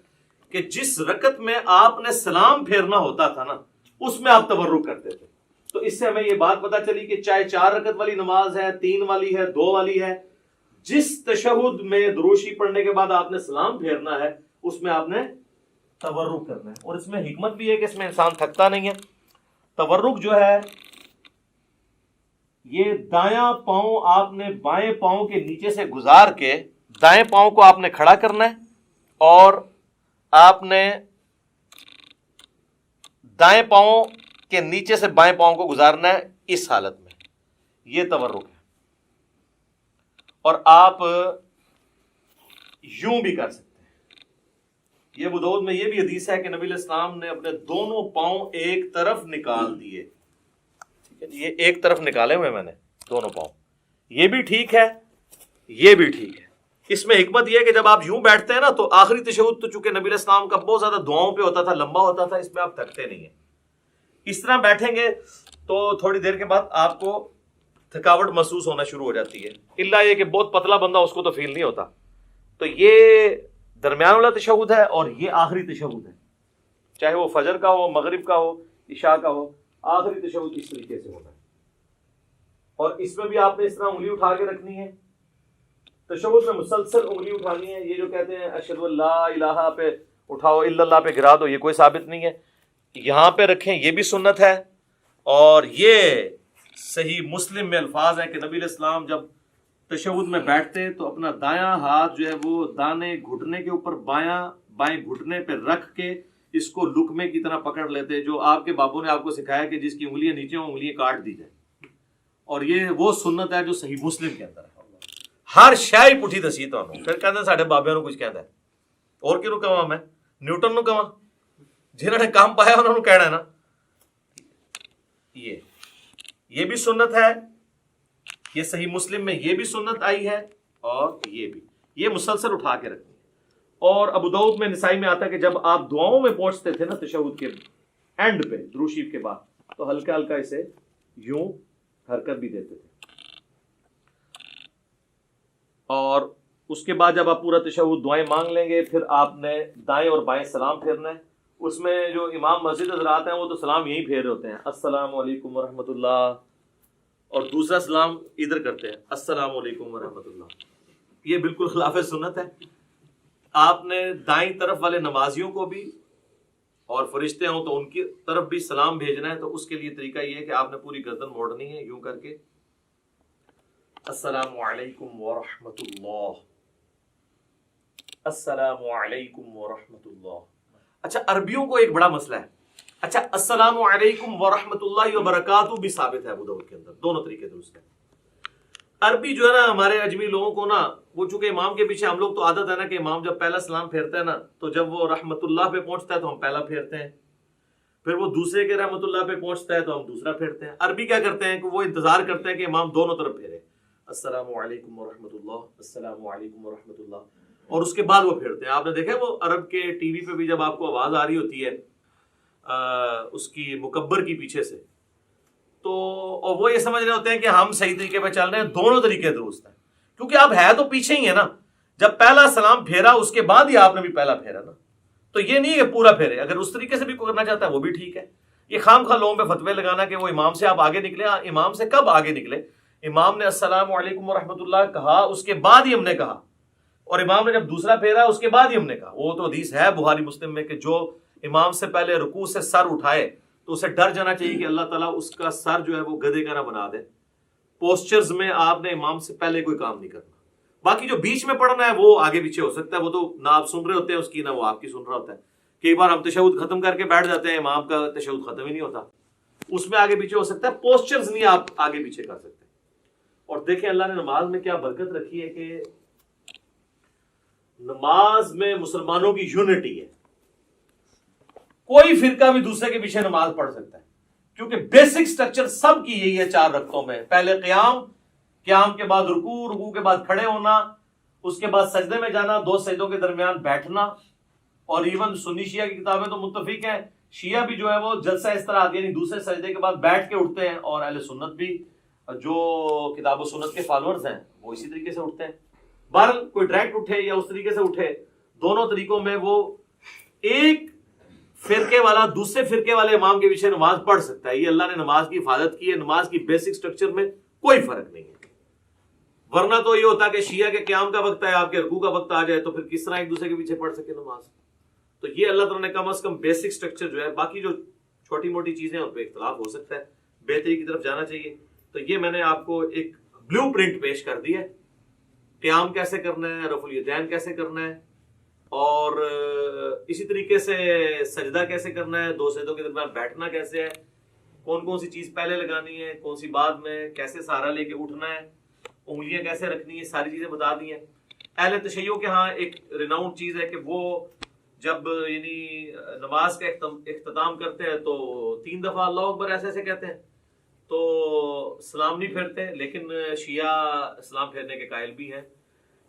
Speaker 1: کہ جس رکعت میں آپ نے سلام پھیرنا ہوتا تھا نا اس میں آپ تورک کرتے تھے۔ تو اس سے ہمیں یہ بات پتہ چلی کہ چاہے 4 رکعت والی نماز ہے، 3 والی ہے، 2 والی ہے، جس تشہد میں دروشی پڑھنے کے بعد آپ نے سلام پھیرنا ہے اس میں آپ نے تورک کرنا ہے۔ اور اس میں حکمت بھی ہے کہ اس میں انسان تھکتا نہیں ہے۔ تورک جو ہے یہ دایاں پاؤں آپ نے بائیں پاؤں کے نیچے سے گزار کے دائیں پاؤں کو آپ نے کھڑا کرنا ہے، اور آپ نے دائیں پاؤں کے نیچے سے بائیں پاؤں کو گزارنا ہے اس حالت میں، یہ تورک ہے۔ اور آپ یوں بھی کر سکتے ہیں، یہ ابو داؤد میں یہ بھی حدیث ہے کہ نبی علیہ السلام نے اپنے دونوں پاؤں ایک طرف نکال دیے، ٹھیک ہے، یہ ایک طرف نکالے ہوئے میں نے دونوں پاؤں، یہ بھی ٹھیک ہے، یہ بھی ٹھیک ہے۔ اس میں حکمت یہ ہے کہ جب آپ یوں بیٹھتے ہیں نا تو آخری تشہد تو چونکہ نبی علیہ السلام کا بہت زیادہ دعاؤں پہ ہوتا تھا، لمبا ہوتا تھا، اس میں آپ تھکتے نہیں ہیں۔ اس طرح بیٹھیں گے تو تھوڑی دیر کے بعد آپ کو تھکاوٹ محسوس ہونا شروع ہو جاتی ہے، الا یہ کہ بہت پتلا بندہ اس کو تو فیل نہیں ہوتا۔ تو یہ درمیان والا تشہد ہے اور یہ آخری تشہد ہے، چاہے وہ فجر کا ہو، مغرب کا ہو، عشاء کا ہو، آخری تشہد اس طریقے سے ہونا ہے۔ اور اس میں بھی آپ نے اس طرح انگلی اٹھا کے رکھنی ہے، تشہد میں مسلسل انگلی اٹھانی ہے۔ یہ جو کہتے ہیں اشہد ان لا الہ پہ اٹھاؤ، الا اللہ پہ گرا دو، یہ کوئی ثابت نہیں ہے، یہاں پہ رکھیں، یہ بھی سنت ہے۔ اور یہ صحیح مسلم میں الفاظ ہیں کہ نبی علیہ السلام جب تشہد میں بیٹھتے تو اپنا دایاں ہاتھ جو ہے وہ دانے گھٹنے کے اوپر بائیں گھٹنے پہ رکھ کے اس کو لقمے کی طرح پکڑ لیتے، جو آپ کے بابوں نے آپ کو سکھایا کہ جس کی انگلیاں نیچے ہوں انگلیاں کاٹ دی جائیں۔ اور یہ وہ سنت ہے جو صحیح مسلم کے اندر ہے۔ ہر شے پٹھی دسی تمہیں، پھر کہتے ہیں ساڈے بابے نو کچھ کہتا ہے، اور کیوں کہاں میں نیوٹن نو کہاں، جنہوں نے کام پایا انہوں نے کہنا ہے نا۔ یہ بھی سنت ہے، یہ صحیح مسلم میں یہ بھی سنت آئی ہے، اور یہ مسلسل اٹھا کے رکھنی ہے۔ اور ابو داؤد میں، نسائی میں آتا ہے کہ جب آپ دعاؤں میں پہنچتے تھے نا تشہد کے اینڈ پہ درود شریف کے بعد تو ہلکا ہلکا اسے یوں حرکت بھی دیتے تھے. اور اس کے بعد جب آپ پورا تشہد دعائیں مانگ لیں گے پھر آپ نے دائیں اور بائیں سلام پھیرنا ہے. اس میں جو امام مسجد حضرات ہیں وہ تو سلام یہی پھیر ہوتے ہیں السلام علیکم ورحمۃ اللہ, اور دوسرا سلام ادھر کرتے ہیں السلام علیکم ورحمۃ اللہ. یہ بالکل خلاف سنت ہے. آپ نے دائیں طرف والے نمازیوں کو بھی اور فرشتے ہوں تو ان کی طرف بھی سلام بھیجنا ہے. تو اس کے لیے طریقہ یہ ہے کہ آپ نے پوری گردن موڑنی ہے یوں کر کے السلام علیکم ورحمۃ اللہ, السلام علیکم ورحمۃ اللہ. اچھا عربیوں کو ایک بڑا مسئلہ ہے. اچھا السلام علیکم ورحمۃ اللہ وبرکاتہ بھی ثابت ہے ابو داؤد کے اندر, دونوں طریقے درست ہیں. عربی جو ہے نا ہمارے اجمی لوگوں کو نا, وہ چونکہ امام کے پیچھے ہم لوگ تو عادت ہے نا کہ امام جب پہلا سلام پھیرتا ہے نا تو جب وہ رحمت اللہ پہ پہنچتا ہے تو ہم پہلا پھیرتے ہیں, پھر وہ دوسرے کے رحمت اللہ پہ پہنچتا ہے تو ہم دوسرا پھیرتے ہیں. عربی کیا کرتے ہیں کہ وہ انتظار کرتے ہیں کہ امام دونوں طرف پھیرے السلام علیکم ورحمۃ اللہ, السلام علیکم ورحمۃ اللہ, اور اس کے بعد وہ پھیرتے ہیں. آپ نے دیکھا وہ عرب کے ٹی وی پہ بھی جب آپ کو آواز آ رہی ہوتی ہے اس کی مکبر کی پیچھے سے, تو اور وہ یہ سمجھ رہے ہوتے ہیں کہ ہم صحیح طریقے پہ چل رہے ہیں, دونوں طریقے درست ہیں کیونکہ آپ ہے تو پیچھے ہی ہے نا. جب پہلا سلام پھیرا اس کے بعد ہی آپ نے بھی پہلا پھیرا نا, تو یہ نہیں کہ پورا پھیرے. اگر اس طریقے سے بھی کوئی کرنا چاہتا ہے وہ بھی ٹھیک ہے. یہ خام خواہ لوگوں پہ فتوے لگانا کہ وہ امام سے آپ آگے نکلے, امام سے کب آگے نکلے؟ امام نے السلام علیکم ورحمۃ اللہ کہا اس کے بعد ہی ہم نے کہا, اور امام نے جب دوسرا پھیرا اس کے بعد ہی ہم نے کہا. وہ تو حدیث ہے بخاری مسلم میں کہ جو امام سے پہلے رکوع سے سر اٹھائے تو اسے ڈر جانا چاہیے کہ اللہ تعالیٰ اس کا سر جو ہے وہ گدھے کا نہ بنا دے. پوسچرز میں آپ نے امام سے پہلے کوئی کام نہیں کرنا. باقی جو بیچ میں پڑھنا ہے وہ آگے پیچھے ہو سکتا ہے, وہ تو نہ آپ سن رہے ہوتے ہیں اس کی نہ وہ آپ کی سن رہا ہوتا ہے. کئی بار ہم تشہد ختم کر کے بیٹھ جاتے ہیں, امام کا تشہد ختم ہی نہیں ہوتا, اس میں آگے پیچھے ہو سکتا ہے. پوسچرز نہیں آپ آگے پیچھے کر سکتے. اور دیکھیں اللہ نے نماز میں کیا برکت رکھی ہے کہ نماز میں مسلمانوں کی یونٹی ہے. کوئی فرقہ بھی دوسرے کے پیچھے نماز پڑھ سکتا ہے کیونکہ بیسک سٹرکچر سب کی یہی ہے 4 رکعتوں میں. پہلے قیام, قیام کے بعد رکوع, رکوع کے بعد کھڑے ہونا, اس کے بعد سجدے میں جانا, 2 سجدوں کے درمیان بیٹھنا. اور ایون سنی شیعہ کی کتابیں تو متفق ہیں, شیعہ بھی جو ہے وہ جلسہ اس طرح آتی ہے یعنی دوسرے سجدے کے بعد بیٹھ کے اٹھتے ہیں, اور اہل سنت بھی جو کتاب و سنت کے فالوورز ہیں وہ اسی طریقے سے اٹھتے ہیں. بہرحال کوئی ڈائریکٹ اٹھے یا اس طریقے سے اٹھے, دونوں طریقوں میں وہ ایک فرقے والا دوسرے فرقے والے امام کے پیچھے نماز پڑھ سکتا ہے. یہ اللہ نے نماز کی حفاظت کی ہے. نماز کی بیسک سٹرکچر میں کوئی فرق نہیں ہے. ورنہ تو یہ ہوتا کہ شیعہ کے قیام کا وقت ہے, آپ کے رکوع کا وقت آ جائے تو پھر کس طرح ایک دوسرے کے پیچھے پڑھ سکے نماز. تو یہ اللہ تعالیٰ نے کم از کم بیسک سٹرکچر جو ہے, باقی جو چھوٹی موٹی چیزیں ان پہ اختلاف ہو سکتا ہے, بہتری کی طرف جانا چاہیے. تو یہ میں نے آپ کو ایک بلو پرنٹ پیش کر دی ہے, قیام کیسے کرنا ہے, رفع الیدین کیسے کرنا ہے, اور اسی طریقے سے سجدہ کیسے کرنا ہے, 2 سجدوں کے درمیان بیٹھنا کیسے ہے, کون کون سی چیز پہلے لگانی ہے, کون سی بعد میں, کیسے سہارا لے کے اٹھنا ہے, انگلیاں کیسے رکھنی ہے, ساری چیزیں بتا دی ہیں. اہل تشیع کے ہاں ایک ریناؤنڈ چیز ہے کہ وہ جب یعنی نماز کا اختتام کرتے ہیں تو 3 دفعہ اللہ اکبر ایسے ایسے کہتے ہیں, تو سلام نہیں پھیرتے. لیکن شیعہ سلام پھیرنے کے قائل بھی ہیں.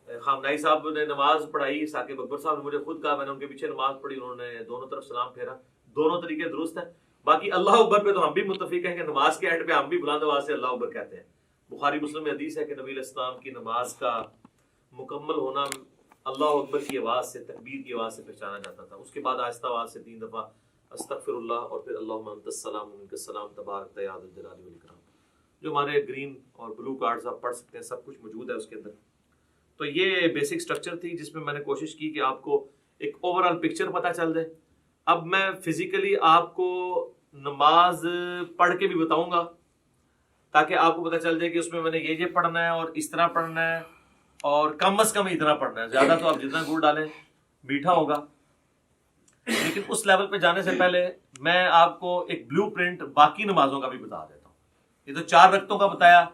Speaker 1: خامنائی صاحب نے نماز پڑھائی, ثاقب اکبر صاحب نے مجھے خود کہا, میں نے ان کے پیچھے نماز پڑھی, انہوں نے دونوں طرف سلام پھیرا. دونوں طریقے درست ہیں. باقی اللہ اکبر پہ تو ہم بھی متفق ہیں کہ نماز کے اینڈ پہ ہم بھی بلند آواز سے اللہ اکبر کہتے ہیں. بخاری مسلم میں حدیث ہے کہ نبی علیہ السلام کی نماز کا مکمل ہونا اللہ اکبر کی آواز سے, تکبیر کی آواز سے پہچانا جاتا تھا. اس کے بعد آہستہ آواز سے 3 دفعہ استغفر اللہ, اور پھر اللہم انت السلام و منک السلام تبارک یا ذا الجلال والاکرام. جو ہمارے گرین اور بلو کارڈز آپ پڑھ سکتے ہیں, سب کچھ موجود ہے اس کے اندر. تو یہ بیسک سٹرکچر تھی جس میں نے کوشش کی کہ آپ کو ایک اوور آل پکچر پتہ چل جائے. اب میں فزیکلی آپ کو نماز پڑھ کے بھی بتاؤں گا تاکہ آپ کو پتہ چل جائے کہ اس میں نے یہ پڑھنا ہے اور اس طرح پڑھنا ہے, اور کم از کم اتنا پڑھنا ہے. زیادہ تو آپ جتنا گڑ ڈالیں میٹھا ہوگا. لیکن اس لیول پہ جانے سے پہلے میں آپ کو ایک بلو پرنٹ باقی نمازوں کا بھی بتا دیتا ہوں. یہ تو 4 رکعتوں کا بتایا,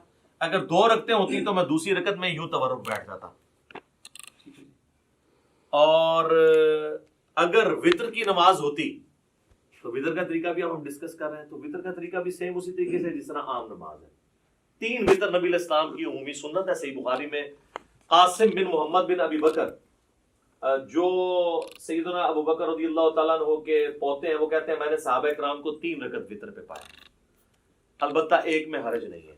Speaker 1: اگر 2 رکعتیں ہوتی تو میں دوسری رکعت میں یوں تورک بیٹھ جاتا. اور اگر وتر کی نماز ہوتی تو وتر کا طریقہ بھی اب ہم ڈسکس کر رہے ہیں, تو وتر کا طریقہ بھی سیم اسی طریقے سے جس طرح عام نماز ہے. 3 وتر نبی علیہ السلام کی عمومی سنت ہے. صحیح بخاری میں قاسم بن محمد بن ابی بکر جو سیدنا ابو بکر رضی اللہ تعالیٰ عنہ کے پوتے ہیں وہ کہتے ہیں میں نے صحابہ کرام کو 3 رکعت وتر پہ پایا، البتہ ایک میں حرج نہیں ہے۔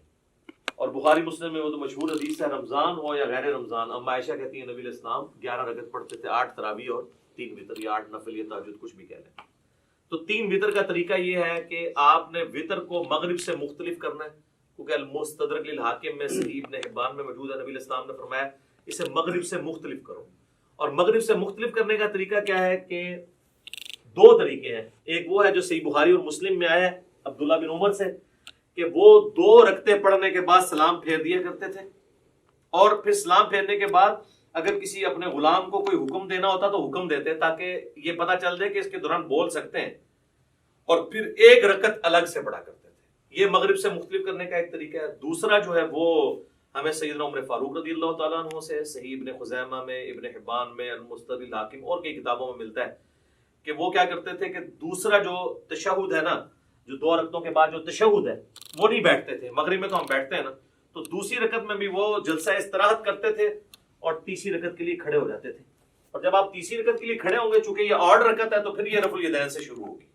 Speaker 1: اور بخاری مسلم میں وہ تو مشہور حدیث ہے، رمضان ہو یا غیر رمضان، اما عائشہ کہتی ہیں نبی علیہ السلام 11 رکعت پڑھتے تھے، 8 تراویح اور 3 وتر، یا 8 نفل یا تہجد کچھ بھی کہہ لیں۔ تو 3 وتر کا طریقہ یہ ہے کہ آپ نے وتر کو مغرب سے مختلف کرنا ہے، کیونکہ المستدرک للحاکم میں صحیح ابن حبان میں موجود ہے، نبی علیہ السلام نے فرمایا اسے مغرب سے مختلف کرو۔ اور مغرب سے مختلف کرنے کا طریقہ کیا ہے کہ 2 طریقے ہیں، ایک وہ ہے جو صحیح بخاری اور مسلم میں آیا ہے عبداللہ بن عمر سے کہ وہ 2 رکعتیں پڑھنے کے بعد سلام پھیر دیا کرتے تھے، اور پھر سلام پھیرنے کے بعد اگر کسی اپنے غلام کو کوئی حکم دینا ہوتا تو حکم دیتے تاکہ یہ پتہ چل جائے کہ اس کے دوران بول سکتے ہیں، اور پھر 1 رکعت الگ سے پڑھا کرتے تھے۔ یہ مغرب سے مختلف کرنے کا ایک طریقہ ہے۔ دوسرا جو ہے وہ ہمیں سیدنا عمر فاروق رضی اللہ تعالیٰ عنہ سے صحیح ابن خزیمہ میں، ابن حبان میں، المستدرک للحاکم اور کئی کتابوں میں ملتا ہے کہ وہ کیا کرتے تھے کہ دوسرا جو تشہد ہے نا، جو 2 رکعتوں کے بعد جو تشہد ہے وہ نہیں بیٹھتے تھے۔ مغرب میں تو ہم بیٹھتے ہیں نا، تو دوسری رکعت میں بھی وہ جلسہ استراحت کرتے تھے اور تیسری رکعت کے لیے کھڑے ہو جاتے تھے۔ اور جب آپ تیسری رکعت کے لیے کھڑے ہوں گے، چونکہ یہ آڈ رکعت ہے تو پھر یہ رفع الیدین سے شروع ہوگی۔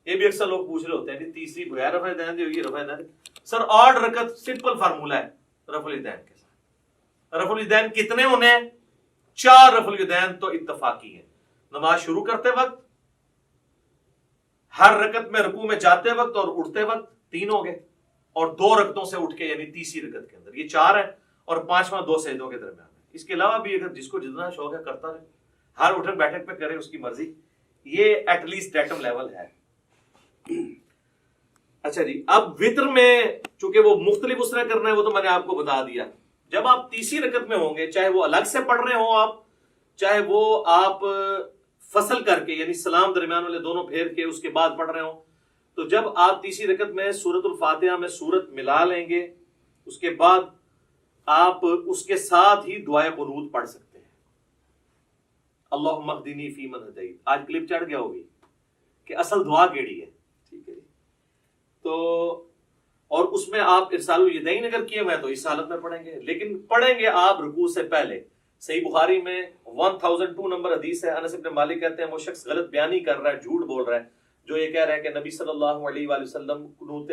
Speaker 1: یہ بھی اکثر لوگ پوچھ رہے ہوتے ہیں کہ تیسری بغیر رفع الیدین دی ہوگی، رفع الیدین سر آڈ رکعت سمپل فارمولہ ہے رفع الیدین کے ساتھ۔ رفع الیدین کتنے ہونے ہیں؟ 4 رفع الیدین تو اتفاقی ہیں۔ نماز شروع کرتے وقت، ہر رکعت میں رکوع میں جاتے وقت اور اٹھتے وقت 3 ہو گئے، اور 2 رکعتوں سے اٹھ کے یعنی تیسری رکعت کے اندر یہ 4 ہے، اور 5واں 2 سجدوں کے درمیان ہے۔ اس کے علاوہ بھی اگر جس کو جتنا شوق ہے کرتا رہے، ہر اٹھک بیٹھک پہ کرے، اس کی مرضی۔ یہ ایٹ لیسٹ ڈیٹم لیول ہے۔ اچھا جی، اب وتر میں چونکہ وہ مختلف اس طرح کرنا ہے وہ تو میں نے آپ کو بتا دیا۔ جب آپ تیسری رکعت میں ہوں گے، چاہے وہ الگ سے پڑھ رہے ہوں آپ، چاہے وہ آپ فصل کر کے یعنی سلام درمیان والے دونوں پھیر کے اس کے بعد پڑھ رہے ہوں، تو جب آپ تیسری رکعت میں سورۃ الفاتحہ میں سورت ملا لیں گے، اس کے بعد آپ اس کے ساتھ ہی دعائے قنوت پڑھ سکتے ہیں۔ اللہم اہدنی فیمن ہدیت، آج کلپ چڑھ گیا ہوگی کہ اصل دعا کیڑی ہے، ٹھیک ہے جی۔ تو اور اس میں آپ ارسال الیدین اگر کیے ہوئے ہیں تو اس حالت میں پڑھیں گے، لیکن پڑھیں گے آپ رکوع سے پہلے۔ صحیح بخاری میں 1002 نمبر حدیث ہے، انس بن مالک کہتے ہیں وہ شخص غلط بیانی کر رہا ہے، جھوٹ بول رہا ہے، جو یہ کہہ رہا ہے کہ نبی صلی اللہ علیہ وآلہ وسلم قنوت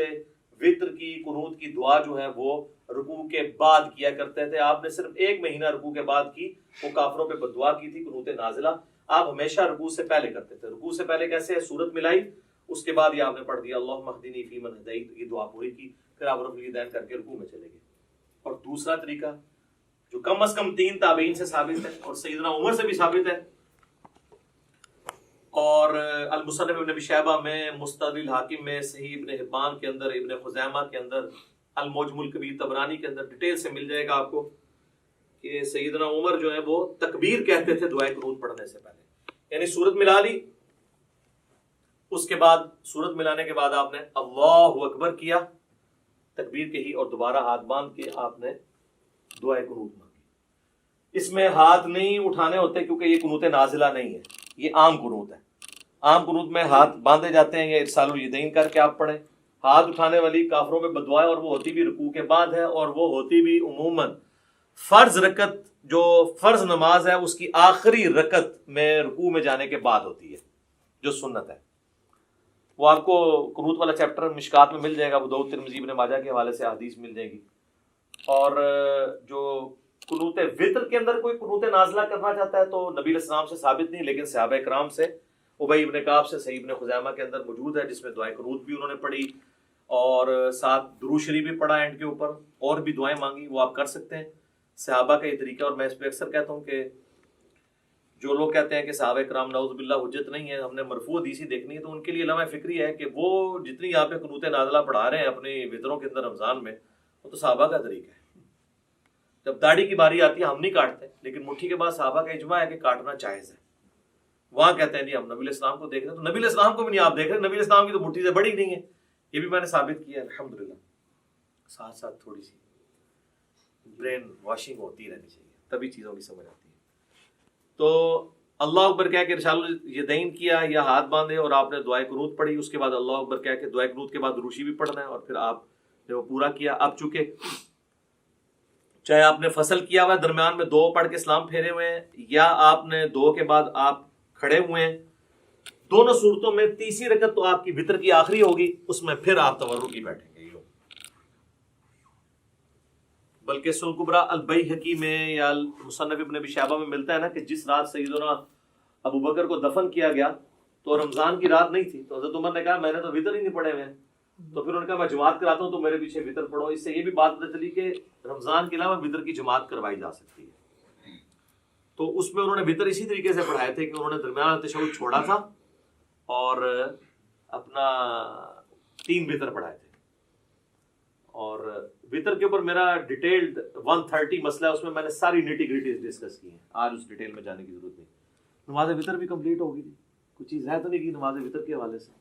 Speaker 1: وتر کی قنوت کی دعا جو ہے وہ رکوع کے بعد کیا کرتے تھے۔ آپ نے صرف 1 مہینہ رکوع کے بعد کی، وہ کافروں پہ بددعا کی تھی، قنوت نازلہ۔ آپ ہمیشہ رکوع سے پہلے کرتے تھے۔ رکوع سے پہلے کیسے ہے؟ سورت ملائی، اس کے بعد یہ آپ نے پڑھ دیا اللہم اہدنی فیمن ہدیت، یہ دعا پوری کی، پھر آپ رفع الیدین کر کے رکوع میں چلے گئے۔ اور دوسرا طریقہ جو کم از کم 3 تابعین سے ثابت ہے اور سیدنا عمر سے بھی ثابت ہے، اور المصنف ابن ابی شیبہ میں، مستدرک الحاکم میں، صحیح ابن حبان کے اندر، ابن خزیمہ کے اندر، المعجم الکبیر طبرانی کے اندر ڈیٹیل سے مل جائے گا آپ کو کہ سیدنا عمر جو ہے وہ تکبیر کہتے تھے دعائے قنوت پڑھنے سے پہلے، یعنی سورت ملا لی، اس کے بعد سورت ملانے کے بعد آپ نے اللہ اکبر کیا، تکبیر کہی، اور دوبارہ ہاتھ باندھ کے آپ نے دعائے قنوت مانگی۔ اس میں ہاتھ نہیں اٹھانے ہوتے کیونکہ یہ قنوت نازلہ نہیں ہے، یہ عام قنوت ہے۔ عام قنوت میں ہاتھ باندھے جاتے ہیں یا ارسال الیدین کر کے آپ پڑھیں۔ ہاتھ اٹھانے والی کافروں میں بددعا ہے، اور وہ ہوتی بھی رکوع کے بعد ہے، اور وہ ہوتی بھی عموماً فرض رکعت جو فرض نماز ہے اس کی آخری رکعت میں رکوع میں جانے کے بعد ہوتی ہے، جو سنت ہے۔ وہ آپ کو قنوت والا چیپٹر مشکات میں مل جائے گا، ابو داؤد ترمذی ابن ماجہ کے حوالے سے حدیث مل جائے گی۔ اور جو قنوت وتر کے اندر کوئی قنوت نازلہ کرنا چاہتا ہے تو نبی علیہ السلام سے ثابت نہیں، لیکن صحابہ کرام سے، ابی ابن کعب سے، صحیح ابن خزیمہ کے اندر موجود ہے، جس میں دعائے قنوت بھی انہوں نے پڑھی اور ساتھ درود شریف بھی پڑھا اینڈ کے اوپر، اور بھی دعائیں مانگی، وہ آپ کر سکتے ہیں۔ صحابہ کا یہ طریقہ، اور میں اس پہ اکثر کہتا ہوں کہ جو لوگ کہتے ہیں کہ صحابہ کرام نعوذ باللہ حجت نہیں ہے، ہم نے مرفوع حدیث ہی دیکھنی ہے، تو ان کے لیے لمحہ فکری ہے کہ وہ جتنی یہاں پہ قنوت نازلہ پڑھا رہے ہیں اپنی وطروں کے اندر رمضان میں، وہ تو صحابہ کا طریقہ ہے۔ جب داڑھی کی باری آتی ہے ہم نہیں کاٹتے، لیکن مٹھی کے بعد صحابہ کا اجماع ہے کہ کاٹنا جائز ہے۔ وہاں کہتے ہیں جی ہم نبی علیہ السلام کو دیکھ رہے ہیں، تو نبی علیہ السلام کو بھی نہیں آپ دیکھ رہے، نبی علیہ السلام کی تو مٹھی سے بڑی نہیں ہے، یہ بھی میں نے ثابت کیا ہے الحمدللہ۔ ساتھ ساتھ تھوڑی سی برین واشنگ ہوتی رہنی چاہیے، تبھی چیزوں کی سمجھ آتی ہے۔ تو اللہ اکبر کہہ کے ارسال الیدین کیا یا ہاتھ باندھے اور آپ نے دعائے قنوت پڑھی، اس کے بعد اللہ اکبر کہہ کے دعائے قنوت کے بعد روشی بھی پڑھنا ہے، اور پھر آپ نے وہ پورا کیا۔ اب چونکہ چاہے آپ نے فصل کیا ہوا ہے درمیان میں 2 پڑھ کے سلام پھیرے ہوئے ہیں یا آپ نے 2 کے بعد آپ کھڑے ہوئے ہیں، دونوں صورتوں میں تیسری رکعت تو آپ کی وتر کی آخری ہوگی، اس میں پھر آپ تورک کی بیٹھیں گے. بلکہ سنن کبریٰ البیہقی میں یا مصنف ابن ابی شیبہ میں ملتا ہے نا کہ جس رات سیدنا ابو بکر کو دفن کیا گیا تو رمضان کی رات نہیں تھی، تو حضرت عمر نے کہا میں نے تو وتر ہی نہیں پڑھے ہوئے ہیں، تو پھر انہوں نے کہا میں جماعت کراتا ہوں تو میرے پیچھے وتر پڑھو. اس سے یہ بھی بات پتہ چلی کہ رمضان کے علاوہ وتر کی جماعت کروائی جا سکتی ہے. تو اس میں انہوں نے وتر اسی طریقے سے پڑھائے تھے کہ انہوں نے درمیان تشہد چھوڑا تھا اور اپنا 3 وتر پڑھائے تھے. اور وتر کے اوپر میرا ڈیٹیلڈ 130 مسئلہ ہے، اس میں نے ساری نیٹی گریٹیز ڈسکس کی ہیں، آج اس ڈیٹیل میں جانے کی ضرورت نہیں. نماز وتر بھی کمپلیٹ ہوگی تھی، کوئی چیز ہے تو نہیں کہ نماز وتر کے حوالے سے